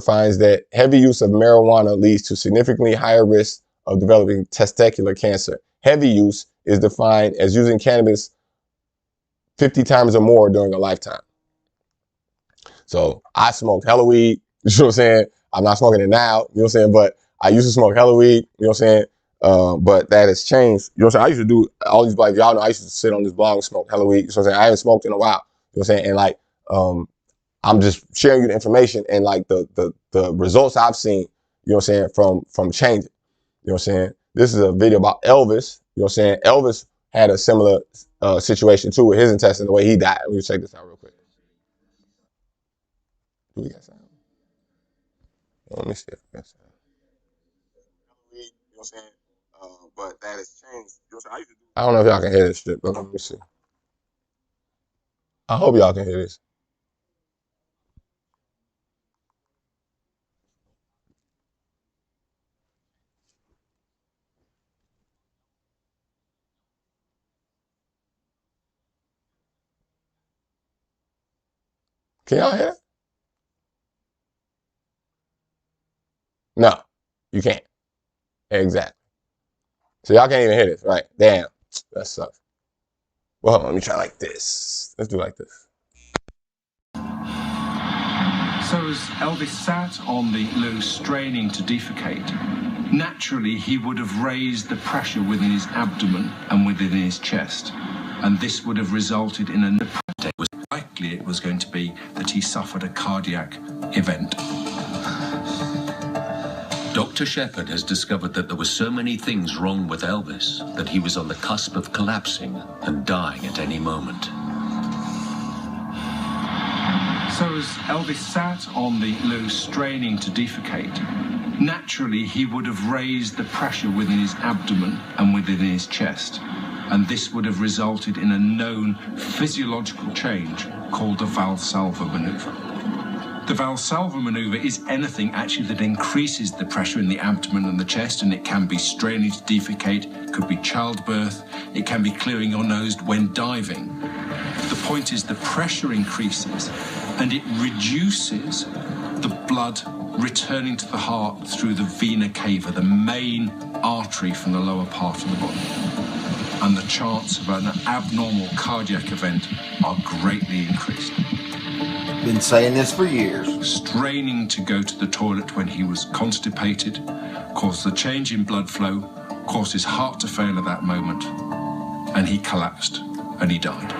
finds that heavy use of marijuana leads to significantly higher risk of developing testicular cancer. Heavy use is defined as using cannabis 50 times or more during a lifetime. So I smoked hella weed, you know what I'm saying? I'm not smoking it now, you know what I'm saying? But I used to smoke hella weed, you know what I'm saying? But that has changed. You know what I'm saying? I used to do all these, like, y'all know I used to sit on this blog and smoke hella weed, you know what I'm saying? I haven't smoked in a while, you know what I'm saying? And like, I'm just sharing you the information and like the results I've seen, you know what I'm saying, from changing, you know what I'm saying? This is a video about Elvis, you know what I'm saying? Elvis had a similar situation too with his intestine, the way he died. Let me check this out real quick. Do we got sound? Let me see if we got sound. You know what I'm saying? But that has changed. You know what I'm saying? I don't know if y'all can hear this shit, but let me see. I hope y'all can hear this. Can y'all hear it? No, you can't. Exactly. So y'all can't even hear this, right? Damn, that sucks. Well, hold on, let me try like this. Let's do like this. So as Elvis sat on the loo straining to defecate, naturally he would have raised the pressure within his abdomen and within his chest, and this would have resulted in it was likely it was going to be that he suffered a cardiac event. Dr. Shepard has discovered that there were so many things wrong with Elvis that he was on the cusp of collapsing and dying at any moment. So as Elvis sat on the loo straining to defecate, naturally he would have raised the pressure within his abdomen and within his chest, and this would have resulted in a known physiological change called the Valsalva maneuver. The Valsalva maneuver is anything actually that increases the pressure in the abdomen and the chest, and it can be straining to defecate, it could be childbirth, it can be clearing your nose when diving. The point is the pressure increases and it reduces the blood returning to the heart through the vena cava, the main artery from the lower part of the body. And the chance of an abnormal cardiac event are greatly increased. Been saying this for years. Straining to go to the toilet when he was constipated caused the change in blood flow, caused his heart to fail at that moment, and he collapsed and he died.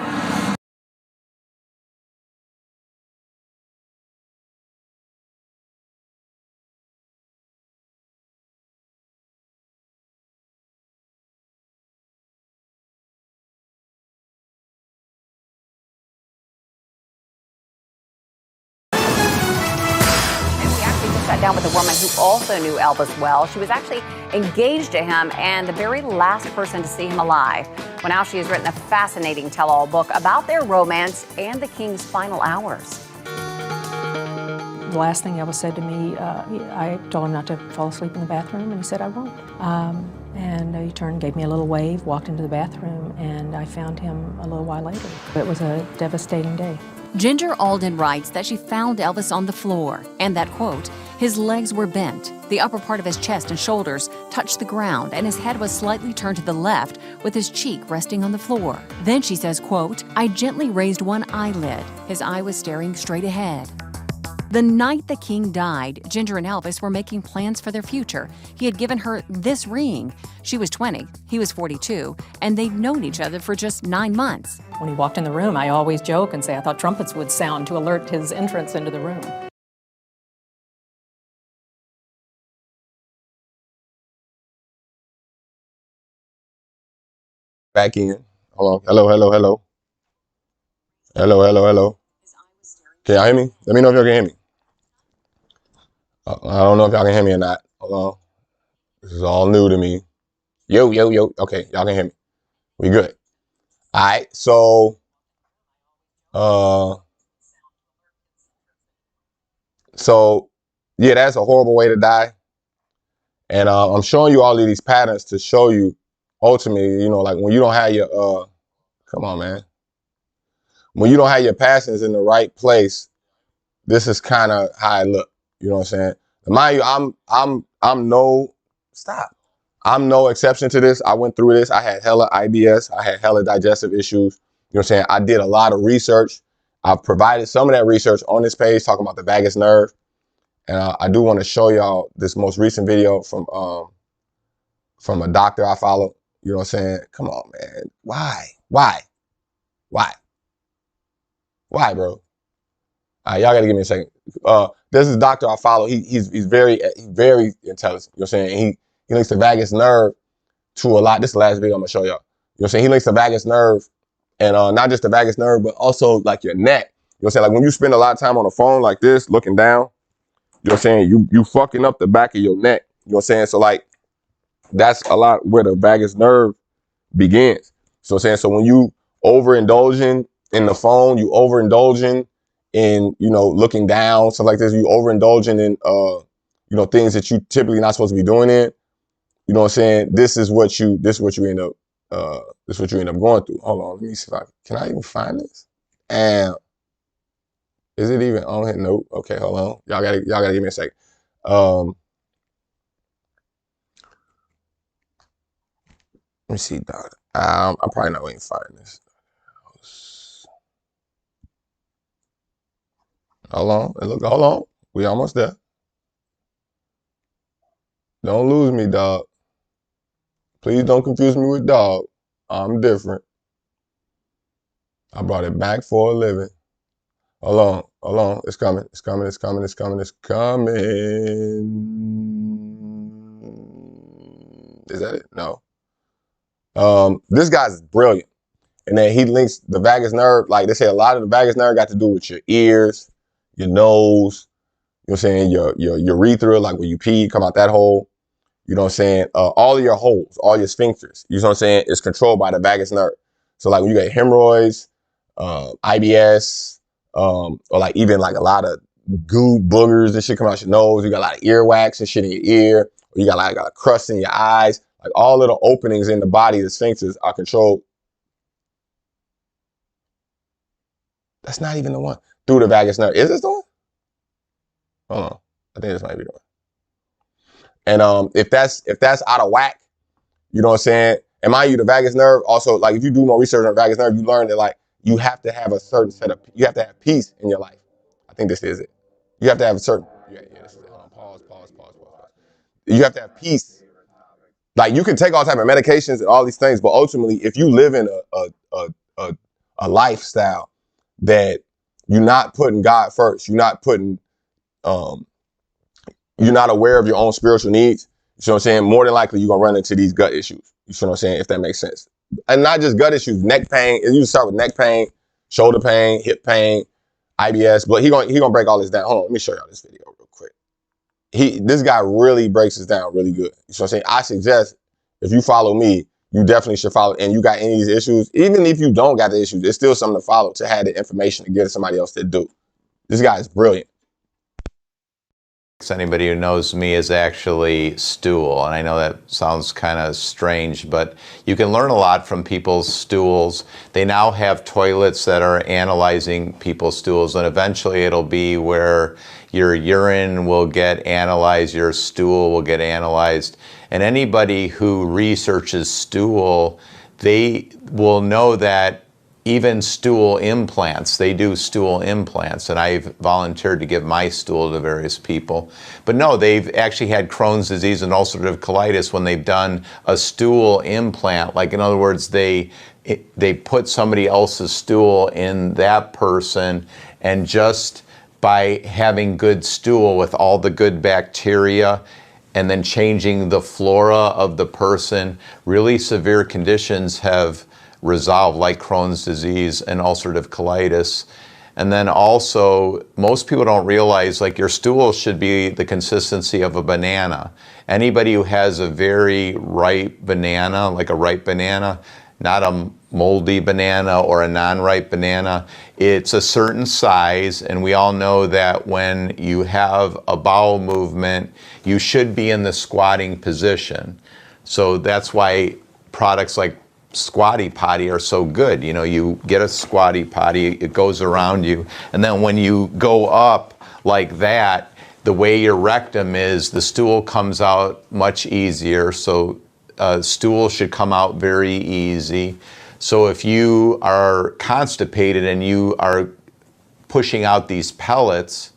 sat down with a woman who also knew Elvis well. She was actually engaged to him and the very last person to see him alive. Well, now she has written a fascinating tell-all book about their romance and the King's final hours. The last thing Elvis said to me, I told him not to fall asleep in the bathroom, and he said, I won't. And he turned, gave me a little wave, walked into the bathroom, and I found him a little while later. It was a devastating day. Ginger Alden writes that she found Elvis on the floor and that, quote, his legs were bent, the upper part of his chest and shoulders touched the ground, and his head was slightly turned to the left with his cheek resting on the floor. Then she says, quote, I gently raised one eyelid. His eye was staring straight ahead. The night the King died, Ginger and Elvis were making plans for their future. He had given her this ring. She was 20, he was 42, and they'd known each other for just 9 months. When he walked in the room, I always joke and say I thought trumpets would sound to alert his entrance into the room. Back in. Hold on. Hello, hello, hello. Hello, hello, hello. Can y'all hear me? Let me know if y'all can hear me. I don't know if y'all can hear me or not. Hold on. This is all new to me. Yo, yo, yo. Okay, y'all can hear me. We good. All right. So, yeah, that's a horrible way to die. And I'm showing you all of these patterns to show you, ultimately, you know, like when you don't have your, come on, man. When you don't have your passions in the right place, this is kind of how I look. You know what I'm saying? Mind you, I'm no exception to this. I went through this. I had hella IBS. I had hella digestive issues. You know what I'm saying? I did a lot of research. I've provided some of that research on this page talking about the vagus nerve. And I do want to show y'all this most recent video from a doctor I follow. You know what I'm saying? Come on, man. Why? Why? Why? Why, bro? Y'all gotta give me a second. This is a doctor I follow. He's very intelligent. You know what I'm saying? He links the vagus nerve to a lot. This is the last video I'm gonna show y'all. You know what I'm saying? He links the vagus nerve and not just the vagus nerve, but also like your neck. You know what I'm saying? Like when you spend a lot of time on the phone like this, looking down, you know what I'm saying? You fucking up the back of your neck. You know what I'm saying? So like that's a lot where the vagus nerve begins. So I'm saying, so when you overindulging in the phone, you overindulging in, you know, looking down, stuff like this, you overindulging in you know, things that you typically not supposed to be doing in. You know what I'm saying? This is what you end up going through. Hold on, let me see if can I even find this? And is it even on here? Nope. Okay, hold on. Y'all gotta give me a second. Let me see, dog. I'm probably not going to find this. Hold on. Look, hold on. We almost there. Don't lose me, dog. Please don't confuse me with dog. I'm different. I brought it back for a living. Hold on. Hold on. It's coming. It's coming. It's coming. It's coming. It's coming. Is that it? No. This guy's brilliant. And then he links the vagus nerve. Like they say, a lot of the vagus nerve got to do with your ears, your nose, you know what I'm saying, your urethra, like when you pee, come out that hole. You know what I'm saying? All of your holes, all your sphincters, you know what I'm saying, is controlled by the vagus nerve. So like when you get hemorrhoids, IBS, or like even like a lot of goo boogers and shit come out your nose, you got a lot of earwax and shit in your ear, or you got like a crust in your eyes, like all little openings in the body, the sphincters are controlled. That's not even the one. Through the vagus nerve. Is this the one? Hold on. I think this might be the one. And if that's out of whack, you know what I'm saying? And mind you, the vagus nerve also, like if you do more research on the vagus nerve, you learn that like you have to have a certain set of, you have to have peace in your life. I think this is it. You have to have a certain, yeah, this is it. Hold on, pause. You have to have peace. Like you can take all type of medications and all these things, but ultimately, if you live in a lifestyle that you're not putting God first, you're not putting, you're not aware of your own spiritual needs, you know what I'm saying? More than likely, you're going to run into these gut issues. You know what I'm saying? If that makes sense. And not just gut issues, neck pain. You start with neck pain, shoulder pain, hip pain, IBS. But he gonna break all this down. Hold on, let me show y'all this video real quick. This guy really breaks this down really good. So I'm saying, I suggest if you follow me, you definitely should follow. And you got any of these issues, even if you don't got the issues, it's still something to follow to have the information to give to somebody else that do. This guy is brilliant. Anybody who knows me is actually stool, and I know that sounds kind of strange, but you can learn a lot from people's stools. They now have toilets that are analyzing people's stools, and eventually it'll be where your urine will get analyzed, your stool will get analyzed, and anybody who researches stool, they will know that even stool implants, they do stool implants, and I've volunteered to give my stool to various people. But no, they've actually had Crohn's disease and ulcerative colitis when they've done a stool implant. Like, in other words, they put somebody else's stool in that person, and just by having good stool with all the good bacteria and then changing the flora of the person, really severe conditions have resolved, like Crohn's disease and ulcerative colitis. And then also, most people don't realize, like, your stool should be the consistency of a banana. Anybody who has a very ripe banana, like a ripe banana, not a moldy banana or a non-ripe banana, it's a certain size, and we all know that when you have a bowel movement, you should be in the squatting position. So that's why products like Squatty Potty are so good. You know, you get a Squatty Potty, it goes around you, and then when you go up like that, the way your rectum is, the stool comes out much easier. So stool should come out very easy. So if you are constipated and you are pushing out these pellets,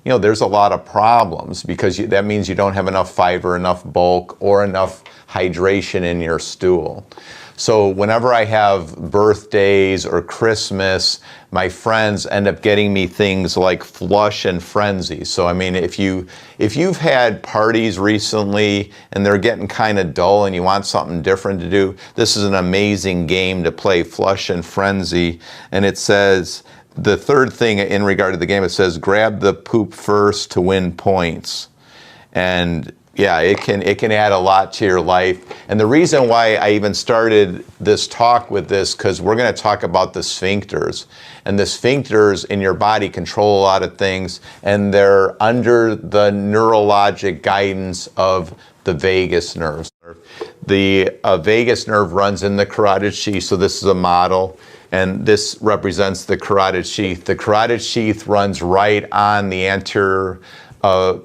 you know, there's a lot of problems, because that means you don't have enough fiber, enough bulk, or enough hydration in your stool. So whenever I have birthdays or Christmas, my friends end up getting me things like Flush and Frenzy. So I mean, if you've had parties recently and they're getting kind of dull and you want something different to do, this is an amazing game to play, Flush and Frenzy. And it says, the third thing in regard to the game, it says, grab the poop first to win points. And yeah, it can add a lot to your life. And the reason why I even started this talk with this, because we're going to talk about the sphincters. And the sphincters in your body control a lot of things, and they're under the neurologic guidance of the vagus nerve. The vagus nerve runs in the carotid sheath, so this is a model, and this represents the carotid sheath. The carotid sheath runs right on the anterior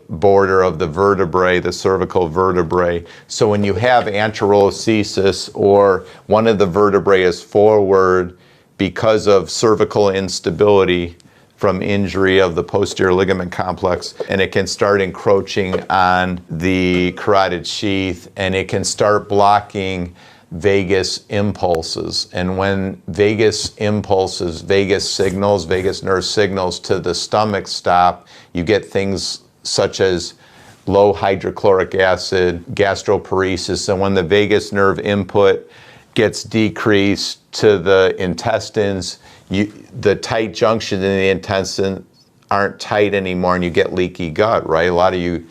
border of the vertebrae, the cervical vertebrae. So when you have anterolisthesis, or one of the vertebrae is forward because of cervical instability from injury of the posterior ligament complex, and it can start encroaching on the carotid sheath, and it can start blocking vagus impulses. And when vagus impulses, vagus signals, vagus nerve signals to the stomach stop, you get things such as low hydrochloric acid, gastroparesis. And when the vagus nerve input gets decreased to the intestines, the tight junctions in the intestine aren't tight anymore, and you get leaky gut, right? A lot of you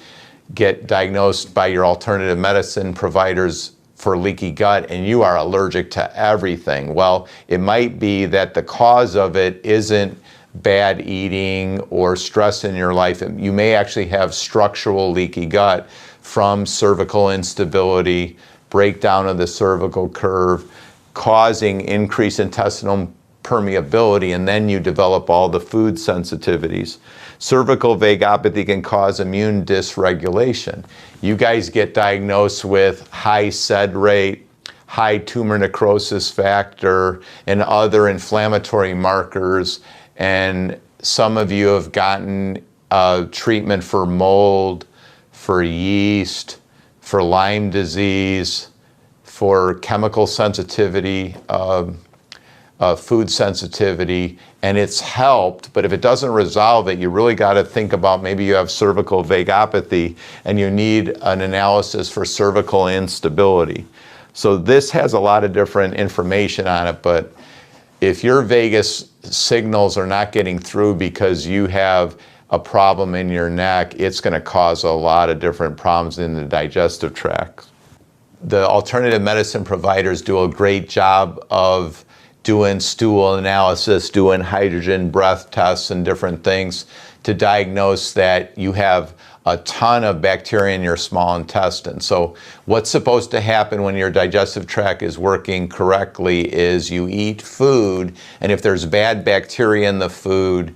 get diagnosed by your alternative medicine providers for leaky gut, and you are allergic to everything. Well, it might be that the cause of it isn't bad eating or stress in your life. You may actually have structural leaky gut from cervical instability, breakdown of the cervical curve, causing increased intestinal permeability, and then you develop all the food sensitivities. Cervical vagopathy can cause immune dysregulation. You guys get diagnosed with high SED rate, high tumor necrosis factor, and other inflammatory markers. And some of you have gotten treatment for mold, for yeast, for Lyme disease, for chemical sensitivity, food sensitivity, and it's helped. But if it doesn't resolve it, you really got to think about maybe you have cervical vagopathy and you need an analysis for cervical instability. So this has a lot of different information on it, but if your vagus signals are not getting through because you have a problem in your neck, it's going to cause a lot of different problems in the digestive tract. The alternative medicine providers do a great job of doing stool analysis, doing hydrogen breath tests and different things to diagnose that you have a ton of bacteria in your small intestine. So what's supposed to happen when your digestive tract is working correctly is you eat food, and if there's bad bacteria in the food,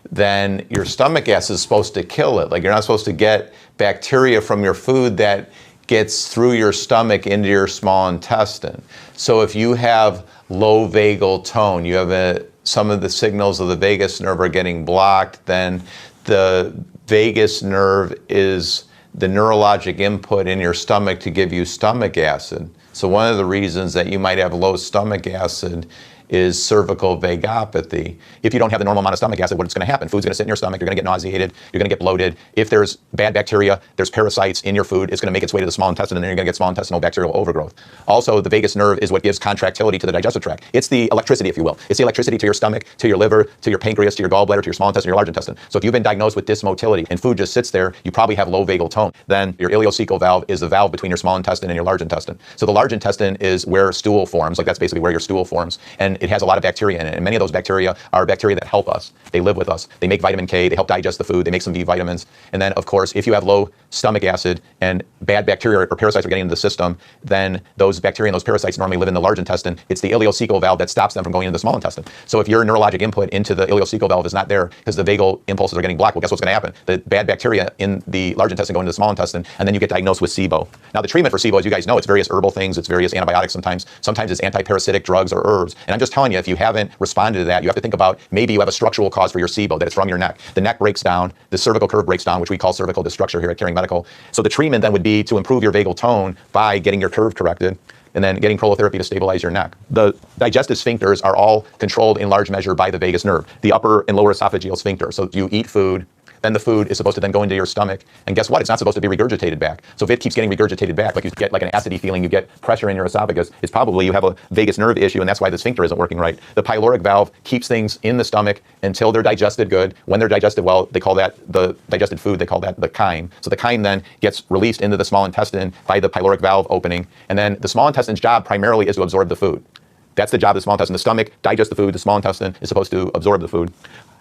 then your stomach acid is supposed to kill it. Like, you're not supposed to get bacteria from your food that gets through your stomach into your small intestine. So if you have low vagal tone, you have some of the signals of the vagus nerve are getting blocked, then the vagus nerve is the neurologic input in your stomach to give you stomach acid. So one of the reasons that you might have low stomach acid is cervical vagopathy. If you don't have the normal amount of stomach acid, what's going to happen? Food's going to sit in your stomach, you're going to get nauseated, you're going to get bloated. If there's bad bacteria, there's parasites in your food, it's going to make its way to the small intestine, and then you're going to get small intestinal bacterial overgrowth. Also, the vagus nerve is what gives contractility to the digestive tract. It's the electricity, if you will. It's the electricity to your stomach, to your liver, to your pancreas, to your gallbladder, to your small intestine, your large intestine. So if you've been diagnosed with dysmotility and food just sits there, you probably have low vagal tone. Then your ileocecal valve is the valve between your small intestine and your large intestine. So the large intestine is where stool forms, like that's basically where your stool forms, and it has a lot of bacteria in it, and many of those bacteria are bacteria that help us. They live with us. They make vitamin K, they help digest the food, they make some B vitamins. And then, of course, if you have low stomach acid and bad bacteria or parasites are getting into the system, then those bacteria and those parasites normally live in the large intestine. It's the ileocecal valve that stops them from going into the small intestine. So if your neurologic input into the ileocecal valve is not there because the vagal impulses are getting blocked, well, guess what's going to happen? The bad bacteria in the large intestine go into the small intestine, and then you get diagnosed with Sibo. Now, the treatment for Sibo, as you guys know, it's various herbal things, it's various antibiotics sometimes it's anti-parasitic drugs or herbs. And I'm just telling you, if you haven't responded to that, you have to think about maybe you have a structural cause for your Sibo, that it's from your neck. The neck breaks down, the cervical curve breaks down, which we call cervical dystructure here at Caring Medical. So the treatment then would be to improve your vagal tone by getting your curve corrected and then getting prolotherapy to stabilize your neck. The digestive sphincters are all controlled in large measure by the vagus nerve, the upper and lower esophageal sphincter. So you eat food, then the food is supposed to then go into your stomach, and guess what? It's not supposed to be regurgitated back. So if it keeps getting regurgitated back, like you get like an acidity feeling, you get pressure in your esophagus, it's probably you have a vagus nerve issue, and that's why the sphincter isn't working right. The pyloric valve keeps things in the stomach until they're digested good. When they're digested well, they call that the digested food, they call that the chyme. So the chyme then gets released into the small intestine by the pyloric valve opening, and then the small intestine's job primarily is to absorb the food. That's the job of the small intestine. The stomach digests the food, the small intestine is supposed to absorb the food.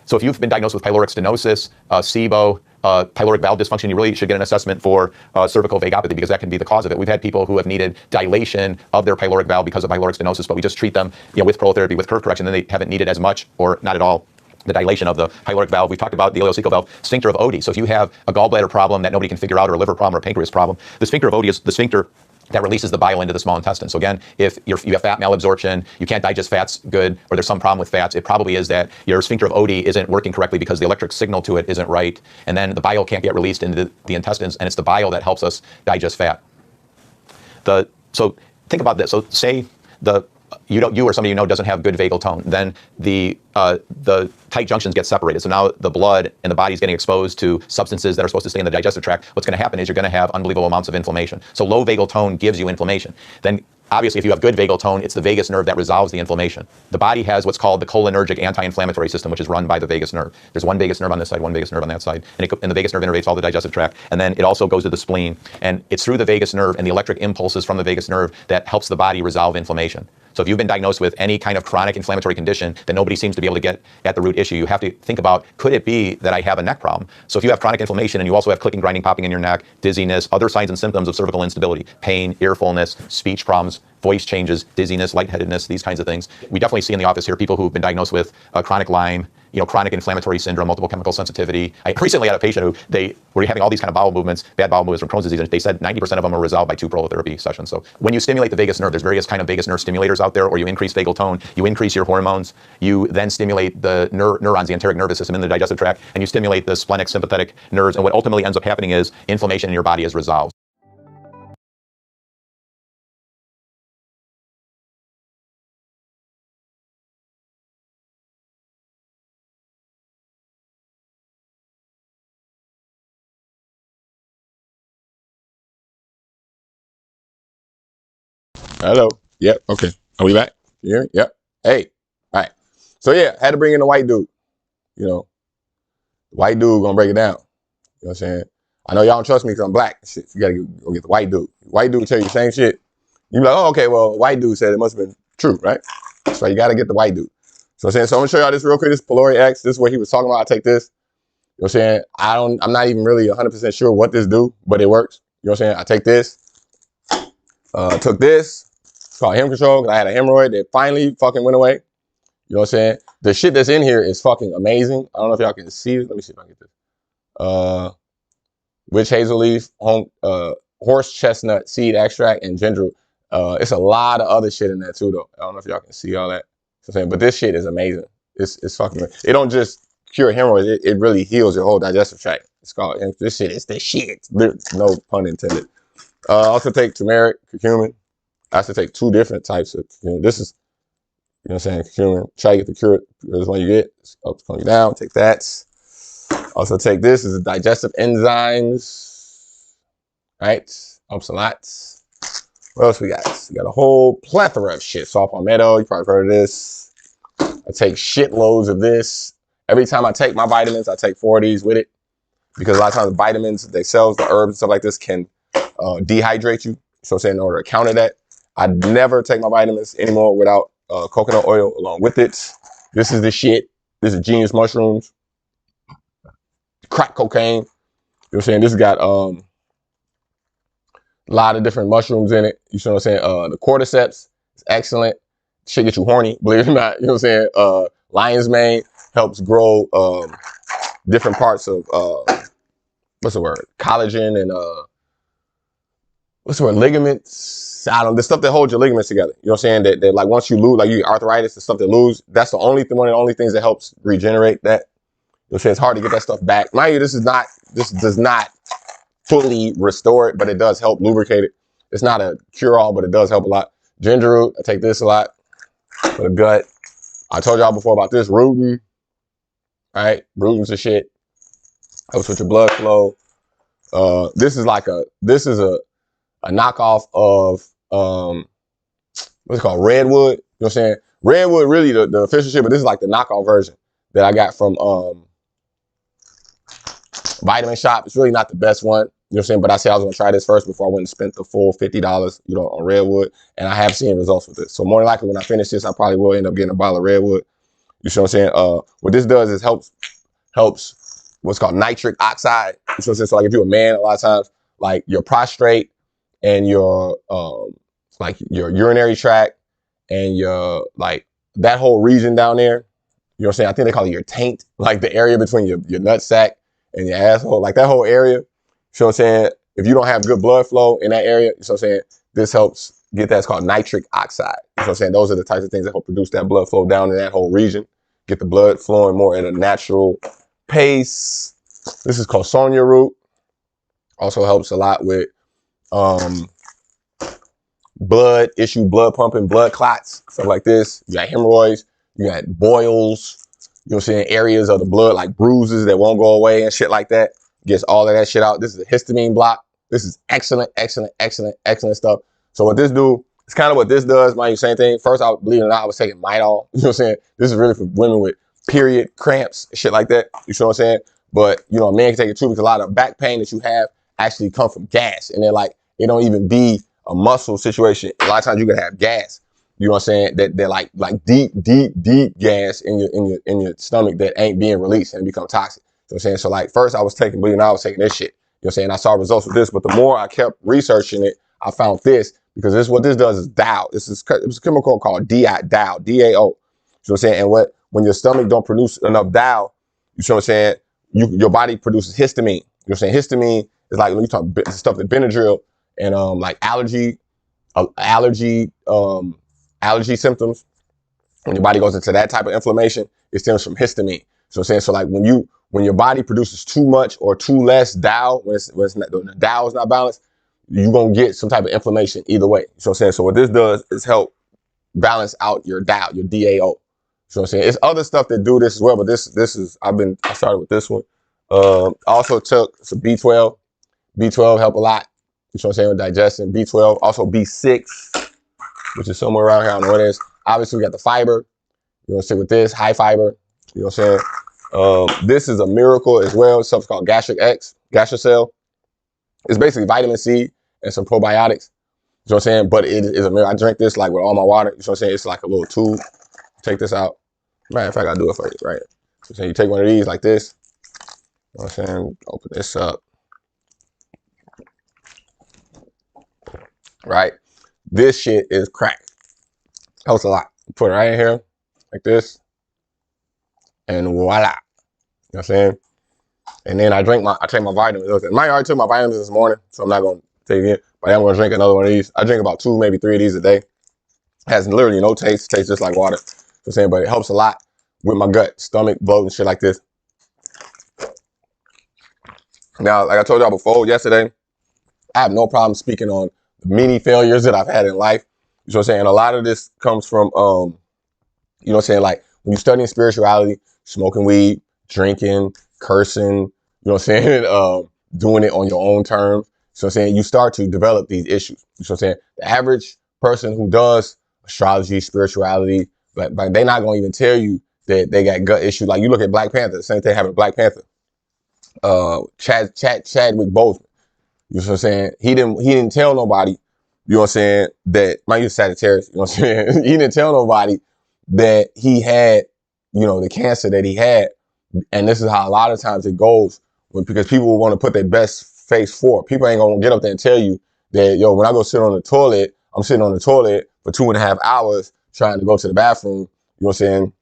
So if you've been diagnosed with pyloric stenosis, Sibo, pyloric valve dysfunction, you really should get an assessment for cervical vagopathy, because that can be the cause of it. We've had people who have needed dilation of their pyloric valve because of pyloric stenosis, but we just treat them with prolotherapy, with curve correction, and they haven't needed as much or not at all the dilation of the pyloric valve. We talked about the ileocecal valve, sphincter of Oddi. So if you have a gallbladder problem that nobody can figure out, or a liver problem, or a pancreas problem, the sphincter of Oddi is the sphincter that releases the bile into the small intestine. So again, if you have fat malabsorption, you can't digest fats good, or there's some problem with fats, it probably is that your sphincter of Oddi isn't working correctly because the electric signal to it isn't right, and then the bile can't get released into the intestines, and it's the bile that helps us digest fat. So think about this. So say you or somebody you know doesn't have good vagal tone, then the tight junctions get separated. So now the blood and the body's getting exposed to substances that are supposed to stay in the digestive tract. What's going to happen is you're going to have unbelievable amounts of inflammation. So low vagal tone gives you inflammation. Then obviously, if you have good vagal tone, it's the vagus nerve that resolves the inflammation. The body has what's called the cholinergic anti-inflammatory system, which is run by the vagus nerve. There's one vagus nerve on this side, one vagus nerve on that side, and the vagus nerve innervates all the digestive tract, and then it also goes to the spleen, and it's through the vagus nerve and the electric impulses from the vagus nerve that helps the body resolve inflammation. So if you've been diagnosed with any kind of chronic inflammatory condition that nobody seems to be able to get at the root issue, you have to think about, could it be that I have a neck problem? So if you have chronic inflammation and you also have clicking, grinding, popping in your neck, dizziness, other signs and symptoms of cervical instability, pain, ear fullness, speech problems, voice changes, dizziness, lightheadedness, these kinds of things. We definitely see in the office here people who've been diagnosed with chronic Lyme, chronic inflammatory syndrome, multiple chemical sensitivity. I recently had a patient who they were having all these kind of bowel movements, bad bowel movements from Crohn's disease, and they said 90% of them are resolved by 2 prolotherapy sessions. So when you stimulate the vagus nerve, there's various kind of vagus nerve stimulators out there, or you increase vagal tone, you increase your hormones, you then stimulate the neurons, the enteric nervous system in the digestive tract, and you stimulate the splenic sympathetic nerves, and what ultimately ends up happening is inflammation in your body is resolved. Hello. Yep. Okay. Are we back? You hear me? Yep. Hey. All right. So yeah, had to bring in the white dude. White dude gonna break it down. You know what I'm saying? I know y'all don't trust me because I'm black. Shit, you gotta go get the white dude. White dude tell you the same shit. You be like, oh, okay, well, white dude said it must have been true, right? So you gotta get the white dude. So I'm saying, so I'm gonna show y'all this real quick. This pylori X. This is what he was talking about. I take this. You know what I'm saying? I'm not even really 100% sure what this do, but it works. You know what I'm saying? I take this. Took this. It's called hem control because I had a hemorrhoid that finally fucking went away. You know what I'm saying? The shit that's in here is fucking amazing. I don't know if y'all can see it. Let me see if I can get this. Witch hazel leaf, horse chestnut seed extract, and ginger. It's a lot of other shit in there too, though. I don't know if y'all can see all that. You know what I'm saying? But this shit is amazing. It's fucking. It don't just cure hemorrhoids. It really heals your whole digestive tract. It's called. This shit is the shit. No pun intended. Also take turmeric, curcumin. I have to take 2 different types of curcumin. This is, you know what I'm saying, curcumin. Try to get the cure. This one you get. It's up, coming down. Take that. Also take this. This is digestive enzymes. Right? Helps a lot. What else we got? We got a whole plethora of shit. Saw palmetto. You probably heard of this. I take shitloads of this. Every time I take my vitamins, I take 4 of these with it. Because a lot of times the vitamins, they cells, the herbs and stuff like this can dehydrate you. So I'm saying in order to counter that, I never take my vitamins anymore without coconut oil along with it. This is the shit. This is genius mushrooms. Crack cocaine. You know what I'm saying? This has got a lot of different mushrooms in it. You know what I'm saying? The cordyceps is excellent. Shit get you horny, believe it or not. You know what I'm saying? Lion's mane helps grow different parts of what's the word? Collagen and what's the word? Ligaments. I don't know, the stuff that holds your ligaments together. You know what I'm saying? That like once you lose, like you get arthritis, the stuff that lose, that's the only thing, one of the only things that helps regenerate that. You know what I'm saying? It's hard to get that stuff back. Mind you, this does not fully restore it, but it does help lubricate it. It's not a cure-all, but it does help a lot. Ginger root, I take this a lot for the gut. I told y'all before about this rootin'. Right? Rootin's the shit. Helps with your blood flow. This is a knockoff of what's it called? Redwood. You know what I'm saying? Redwood really the official shit, but this is like the knockoff version that I got from Vitamin Shop. It's really not the best one. You know what I'm saying? But I said I was gonna try this first before I went and spent the full $50, you know, on Redwood. And I have seen results with this. So more than likely when I finish this, I probably will end up getting a bottle of Redwood. You see what I'm saying? What this does is helps what's called nitric oxide. You know what I'm saying? So like if you're a man, a lot of times, like your prostrate and your like your urinary tract and your like that whole region down there, you know what I'm saying? I think they call it your taint, like the area between your nutsack and your asshole, like that whole area. You know what I'm saying? If you don't have good blood flow in that area, you know what I'm saying? This helps get that. It's called nitric oxide. You know what I'm saying? Those are the types of things that help produce that blood flow down in that whole region. Get the blood flowing more at a natural pace. This is called Sonia root. Also helps a lot with blood pumping, blood clots, stuff like this. You got hemorrhoids, you got boils, you know what I'm saying, areas of the blood like bruises that won't go away and shit like that. Gets all of that shit out. This is a histamine block. This is excellent, excellent, excellent, excellent stuff. So what this do, it's kind of what this does, mind you, same thing. First, believe it or not, I was taking Midol. You know what I'm saying? This is really for women with period cramps, shit like that. You know what I'm saying? But, you know, a man can take it too because a lot of back pain that you have actually come from gas. And they're like, it don't even be a muscle situation. A lot of times you can have gas. You know what I'm saying? That they're like deep gas in your stomach that ain't being released and become toxic. You know what I'm saying? So like first I was taking, believe it or not, I was taking this shit. You know what I'm saying? I saw results with this, but the more I kept researching it, I found this because what this does is DAO. It's a chemical called DAO, D-A-O. You know what I'm saying? And when your stomach don't produce enough DAO, you know what I'm saying? Your body produces histamine. You know what I'm saying? Histamine is like when you talk stuff that Benadryl and like allergy symptoms. When your body goes into that type of inflammation, it stems from histamine. So I'm saying, so like when your body produces too much or too less DAO, when the DAO is not balanced, you're gonna get some type of inflammation either way. So I'm saying, so what this does is help balance out your DAO, your DAO. So I'm saying, it's other stuff that do this as well, but this is I started with this one. Also took some B12. B12 help a lot. You know what I'm saying, with digestion. B12, also B6, which is somewhere around here. I don't know what it is. Obviously, we got the fiber. You know what I'm saying, with this high fiber. You know what I'm saying. This is a miracle as well. It's something called gastric cell. It's basically vitamin C and some probiotics. You know what I'm saying? But it is a miracle. I drink this like with all my water. You know what I'm saying? It's like a little tube. Take this out. Matter of fact, I'll do it for you, right? So you take one of these like this. You know what I'm saying? Open this up. Right? This shit is crack. Helps a lot. Put it right in here, like this. And voila. You know what I'm saying? And then I take my vitamins. I already took my vitamins this morning, so I'm not gonna take it. But I'm gonna drink another one of these. I drink about 2, maybe 3 of these a day. Has literally no taste. Tastes just like water. You know what I'm saying? But it helps a lot with my gut, stomach, bloat, and shit like this. Now, like I told y'all before, yesterday, I have no problem speaking on the many failures that I've had in life. You know what I'm saying? And a lot of this comes from, you know what I'm saying? Like when you're studying spirituality, smoking weed, drinking, cursing, you know what I'm saying? Doing it on your own terms. So I'm saying you start to develop these issues. You know what I'm saying? The average person who does astrology, spirituality, but they're not going to even tell you that they got gut issues. Like you look at Black Panther, the same thing happened to Black Panther. Chadwick Boseman. You know what I'm saying? He didn't tell nobody, you know what I'm saying, that might use Sagittarius, you know what I'm saying? He didn't tell nobody that he had, you know, the cancer that he had. And this is how a lot of times it goes because people want to put their best face forward. People ain't gonna get up there and tell you that, yo, when I go sit on the toilet, I'm sitting on the toilet for 2.5 hours trying to go to the bathroom, you know what I'm saying?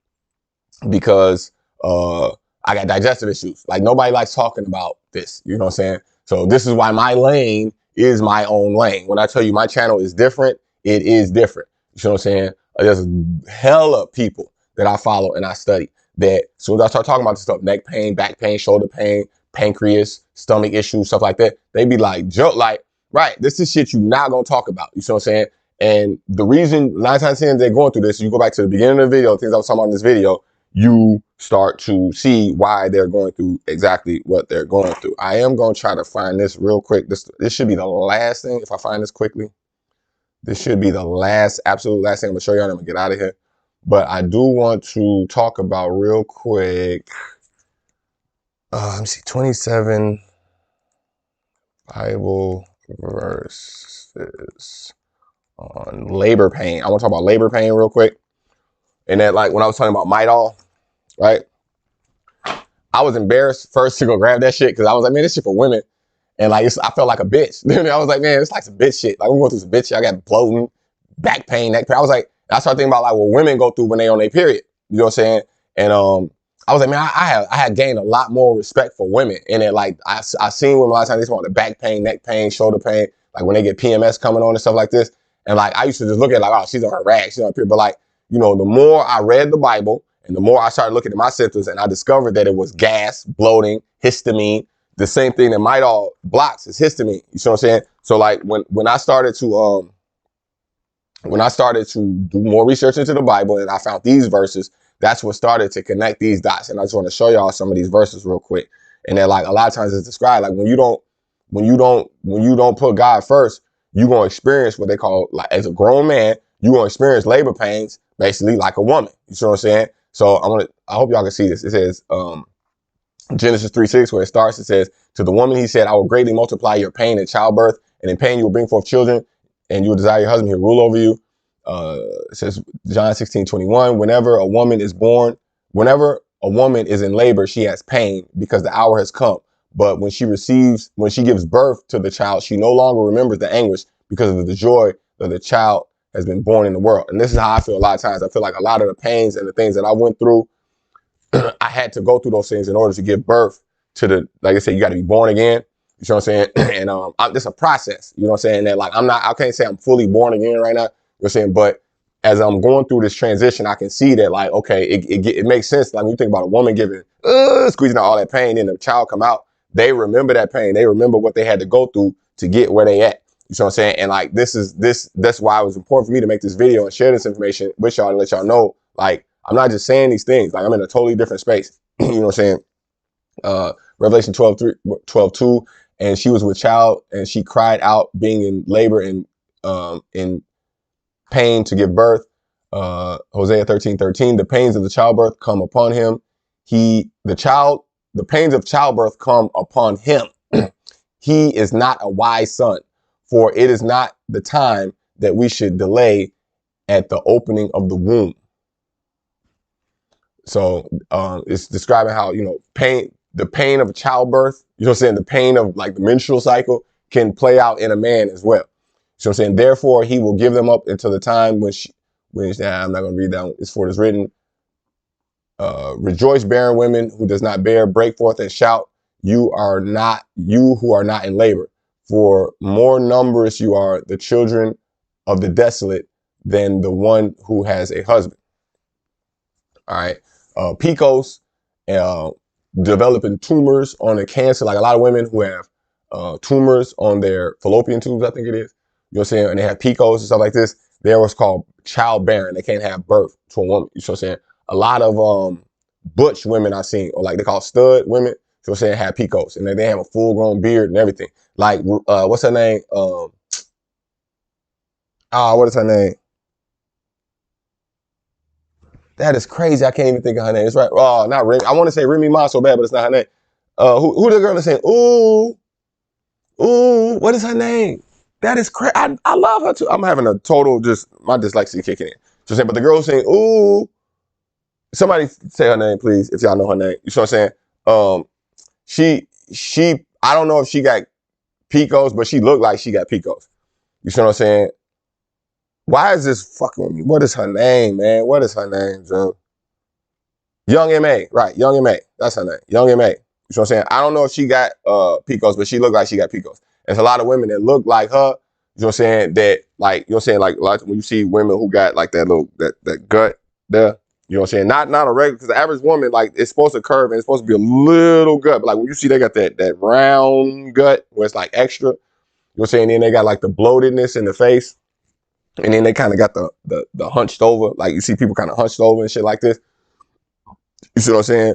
Because I got digestive issues. Like nobody likes talking about this, you know what I'm saying? So this is why my lane is my own lane. When I tell you my channel is different, it is different. You know what I'm saying? There's hella people that I follow and I study that as soon as I start talking about this stuff, neck pain, back pain, shoulder pain, pancreas, stomach issues, stuff like that, they be like, joke, like, right, this is shit you're not gonna talk about. You see what I'm saying? And the reason 9 times 10 they're going through this, you go back to the beginning of the video, things I was talking about in this video, you start to see why they're going through exactly what they're going through. I am going to try to find this real quick. This should be the last thing. If I find this quickly, this should be the last, absolute last thing I'm going to show you. I'm going to get out of here. But I do want to talk about real quick. Let me see, 27 Bible verses on labor pain. I want to talk about labor pain real quick. And that, like, when I was talking about mitol, right? I was embarrassed first to go grab that shit because I was like, man, this shit for women. And like, I felt like a bitch. Then I was like, man, it's like some bitch shit. Like, I'm going through some bitch shit. I got bloating, back pain, neck pain. I was like, I started thinking about like what women go through when they on their period. You know what I'm saying? And I was like, man, I had gained a lot more respect for women. And then like, I seen women a lot of times, they talk about the back pain, neck pain, shoulder pain, like when they get PMS coming on and stuff like this. And like, I used to just look at it like, oh, she's on her rag, she's on her period. But like, you know, the more I read the Bible and the more I started looking at my symptoms and I discovered that it was gas, bloating, histamine, the same thing that mitol blocks is histamine. You see what I'm saying? So like when I started to do more research into the Bible and I found these verses, that's what started to connect these dots. And I just want to show y'all some of these verses real quick. And then like a lot of times it's described like when you don't put God first, you're gonna experience what they call, like, as a grown man, you're gonna experience labor pains basically like a woman. You see what I'm saying? So I hope y'all can see this. It says Genesis 3:6, where it starts, it says, to the woman he said, I will greatly multiply your pain in childbirth, and in pain you will bring forth children, and you will desire your husband, he will rule over you. It says John 16:21, whenever a woman is in labor, she has pain because the hour has come. But when she gives birth to the child, she no longer remembers the anguish because of the joy that the child has been born in the world. And this is how I feel a lot of times. I feel like a lot of the pains and the things that I went through, I had to go through those things in order to give birth to the, like I said, you got to be born again. You know what I'm saying? And it's a process, you know what I'm saying? That like, I can't say I'm fully born again right now, you know what I'm saying? But as I'm going through this transition, I can see that like, okay, it makes sense. Like when you think about a woman squeezing out all that pain and the child come out, they remember that pain. They remember what they had to go through to get where they at. You know what I'm saying? And like, that's why it was important for me to make this video and share this information with y'all to let y'all know, like, I'm not just saying these things. Like I'm in a totally different space. You know what I'm saying? Revelation 12:2, and she was with child and she cried out being in labor and in pain to give birth. Hosea 13:13, the pains of the childbirth come upon him. the pains of childbirth come upon him. He is not a wise son, for it is not the time that we should delay at the opening of the womb. So it's describing how, the pain of childbirth, you know what I'm saying? The pain of like the menstrual cycle can play out in a man as well. So I'm saying, therefore, he will give them up until the time when I'm not going to read that one. It's for it is written, rejoice, barren women who does not bear, break forth and shout. You who are not in labor, for more numerous you are the children of the desolate than the one who has a husband. All right. PCOS, developing tumors on the cancer, like a lot of women who have tumors on their fallopian tubes, I think it is. You know what I'm saying? And they have PCOS and stuff like this. They're what's called childbearing. They can't have birth to a woman. You know what I'm saying? A lot of butch women I've seen, or like they call stud women, you know what I'm saying, have PCOS. And they have a full grown beard and everything. Like, what's her name? What is her name? That is crazy. I can't even think of her name. It's right. Oh, not Remy. I want to say Remy Ma so bad, but it's not her name. Who the girl is saying, ooh, what is her name? That is crazy. I love her too. I'm having a total, my dyslexia kicking in. So saying, but the girl saying, ooh, somebody say her name, please, if y'all know her name. You know what I'm saying? She, I don't know if she got PCOS, but she looked like she got PCOS. You know what I'm saying? Why is this fucking with me? What is her name, man? What is her name, Joe? Young M.A., right, Young M.A. That's her name, Young M.A. You know what I'm saying? I don't know if she got PCOS, but she looked like she got PCOS. There's a lot of women that look like her, you know what I'm saying, that like, you know what I'm saying, like when you see women who got like that little, that gut there, you know what I'm saying? Not a regular, because the average woman, like, it's supposed to curve and it's supposed to be a little gut, but like when you see they got that round gut where it's like extra, you know what I'm saying? Then they got like the bloatedness in the face. And then they kind of got the hunched over, like you see people kind of hunched over and shit like this. You see what I'm saying?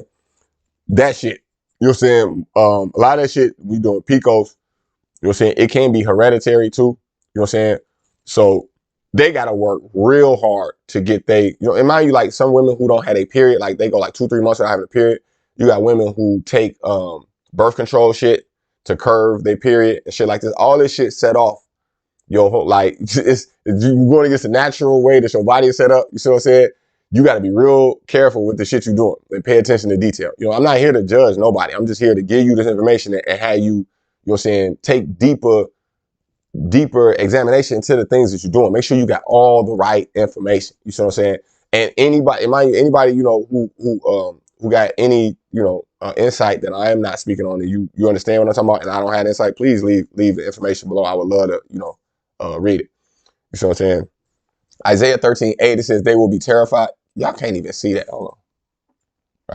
That shit. You know what I'm saying? A lot of that shit we doing PCOS. You know what I'm saying? It can be hereditary too. You know what I'm saying? So they gotta work real hard to get and mind you, like some women who don't have a period, like they go like 2-3 months without having a period. You got women who take birth control shit to curve their period and shit like this. All this shit set off like you're going against the natural way that your body is set up. You see what I'm saying? You got to be real careful with the shit you're doing and pay attention to detail. I'm not here to judge nobody. I'm just here to give you this information and have you, what I'm saying, take deeper examination into the things that you're doing. Make sure you got all the right information. You see what I'm saying? And anybody, who got any, insight that I am not speaking on, and you understand what I'm talking about, and I don't have insight, please leave the information below. I would love to, read it. You see what I'm saying? Isaiah 13:8, it says, they will be terrified. Y'all can't even see that. Hold on. All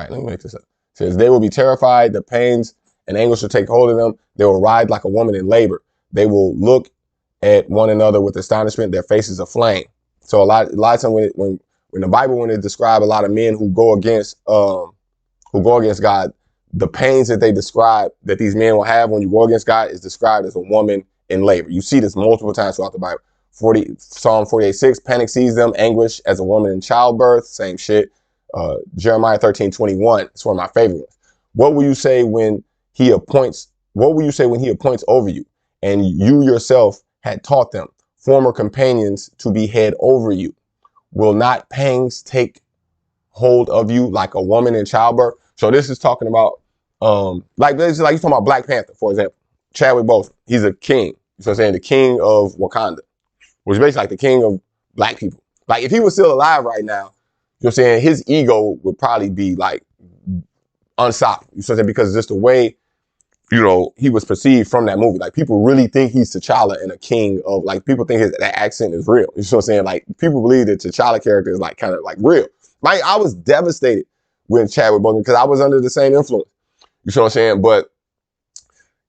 right, let me make this up. It says, they will be terrified. The pains and anguish will take hold of them. They will ride like a woman in labor. They will look at one another with astonishment. Their faces aflame. So a lot of times when the Bible, when it describes a lot of men who go against God, the pains that they describe that these men will have when you go against God is described as a woman in labor. You see this multiple times throughout the Bible. Psalm 48:6, panic sees them, anguish as a woman in childbirth, same shit. Jeremiah 13:21, it's one of my favorite ones. What will you say when he appoints over you, and you yourself had taught them, former companions, to be head over you? Will not pangs take hold of you like a woman in childbirth? So this is talking about, like you're talking about Black Panther, for example. Chadwick Boseman, he's a king. So I'm saying the king of Wakanda, which is basically like the king of black people. Like if he was still alive right now, you know what I'm saying, his ego would probably be like unstoppable. You know what I'm saying? Because just the way, he was perceived from that movie. Like people really think he's T'Challa and a king of, like, people think that accent is real. You know what I'm saying? Like people believe that T'Challa character is like kind of like real. Like I was devastated with Chadwick Boseman because I was under the same influence. You know what I'm saying? But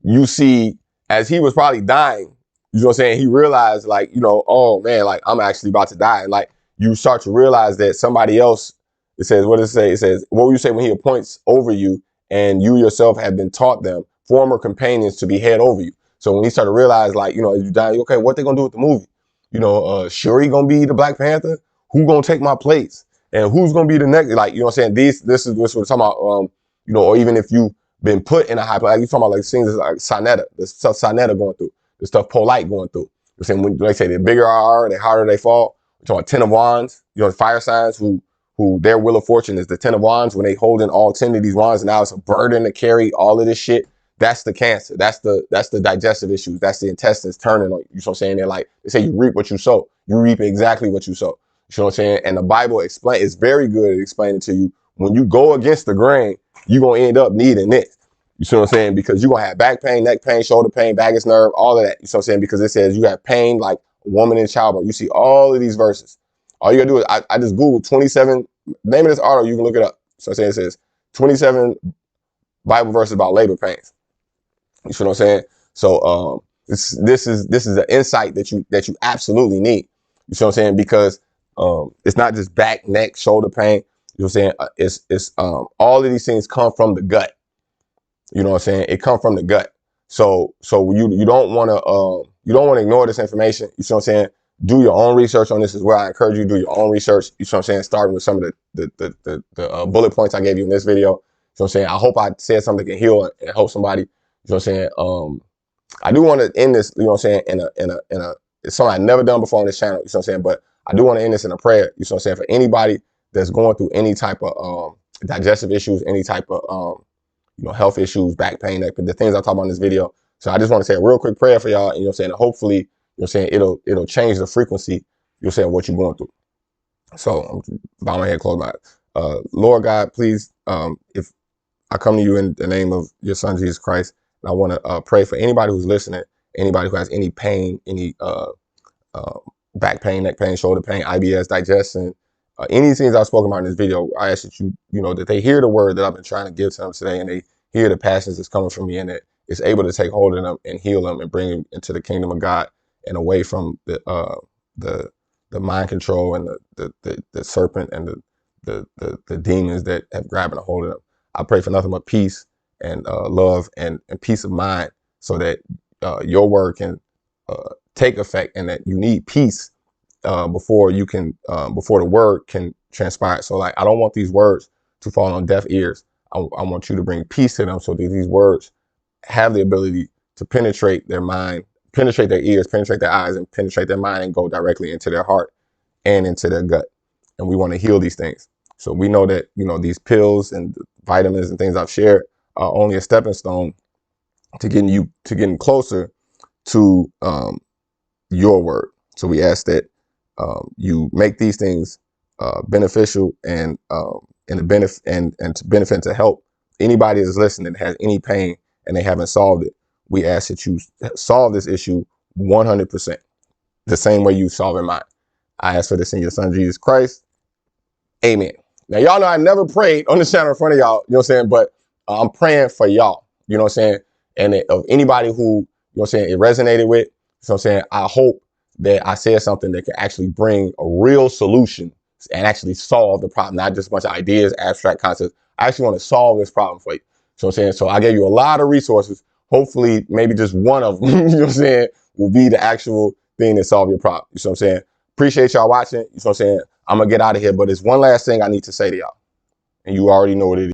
you see, as he was probably dying, you know what I'm saying, he realized, like, oh man, like I'm actually about to die. And like you start to realize that somebody else, it says, what does it say? It says, what will you say when he appoints over you and you yourself have been taught them, former companions, to be head over you? So when he started to realize, like, as you die, okay, what they gonna do with the movie? Shuri gonna be the Black Panther? Who gonna take my place? And who's gonna be the next? Like, you know what I'm saying? This is what we're talking about. You know, or even if you've been put in a high place, like you talking about like things like Sonetta, the stuff Sonetta going through, the stuff Polite going through. You're saying when they say the bigger are, the harder they fall. We're talking about Ten of Wands, you know, the fire signs who their wheel of fortune is the Ten of Wands. When they hold in all 10 of these wands, now it's a burden to carry all of this shit. That's the Cancer. That's the digestive issues. That's the intestines turning on you. You know what I'm saying? They're like, they say you reap what you sow. You reap exactly what you sow. You know what I'm saying? And the Bible is very good at explaining to you when you go against the grain, you're going to end up needing it. You see what I'm saying? Because you're going to have back pain, neck pain, shoulder pain, vagus nerve, all of that. You see what I'm saying? Because it says you have pain like a woman in childbirth. You see all of these verses. All you got to do is, I just Googled 27, name of this article, you can look it up. So I'm saying it says 27 Bible verses about labor pains. You see what I'm saying? So this is the insight that you absolutely need. You see what I'm saying? Because it's not just back, neck, shoulder pain. You know what I'm saying? It's all of these things come from the gut. You know what I'm saying? It comes from the gut. So you don't want to ignore this information. You see what I'm saying? Do your own research on this as well. I encourage you to do your own research. You see what I'm saying? Starting with some of the bullet points I gave you in this video. You know what I'm saying? I hope I said something that can heal and help somebody. You know what I'm saying? I do want to end this, you know what I'm saying, in a it's something I've never done before on this channel, you know what I'm saying? But I do want to end this in a prayer, you know what I'm saying, for anybody that's going through any type of digestive issues, any type of you know, health issues, back pain, the things I talk about in this video. So I just want to say a real quick prayer for y'all, you know what I'm saying? And hopefully, you know what I'm saying, it'll change the frequency, you know what I'm saying, what you're going through. So I'm bow my head, close my eyes. Lord God, please, if I come to you in the name of your son, Jesus Christ, and I want to pray for anybody who's listening, anybody who has any pain, any back pain, neck pain, shoulder pain, IBS, digestion, any things I've spoken about in this video. I ask that you know, that they hear the word that I've been trying to give to them today, and they hear the passions that's coming from me, and that it's able to take hold of them and heal them and bring them into the kingdom of God and away from the mind control and the serpent and the demons that have grabbing a hold of them. I pray for nothing but peace and love and peace of mind, so that your word can take effect, and that you need peace before you can before the word can transpire. So like, I don't want these words to fall on deaf ears. I want you to bring peace to them, so that these words have the ability to penetrate their mind, penetrate their ears, penetrate their eyes, and penetrate their mind, and go directly into their heart and into their gut. And we want to heal these things. So we know that, you know, these pills and vitamins and things I've shared are only a stepping stone to getting closer to your word. So we ask that you make these things beneficial and to benefit to help anybody that's listening that has any pain and they haven't solved it. We ask that you solve this issue 100%, the same way you solve it mine. I ask for this in your son, Jesus Christ. Amen. Now, y'all know I never prayed on the channel in front of y'all, you know what I'm saying? But I'm praying for y'all, you know what I'm saying? And of anybody who, you know what I'm saying, it resonated with, you know what I'm saying? I hope that I said something that can actually bring a real solution and actually solve the problem, not just a bunch of ideas, abstract concepts. I actually want to solve this problem for you. So I'm saying, so I gave you a lot of resources. Hopefully, maybe just one of them, you know what I'm saying, will be the actual thing that solve your problem. You know what I'm saying? Appreciate y'all watching. You know what I'm saying? I'm going to get out of here, but there's one last thing I need to say to y'all, and you already know what it is.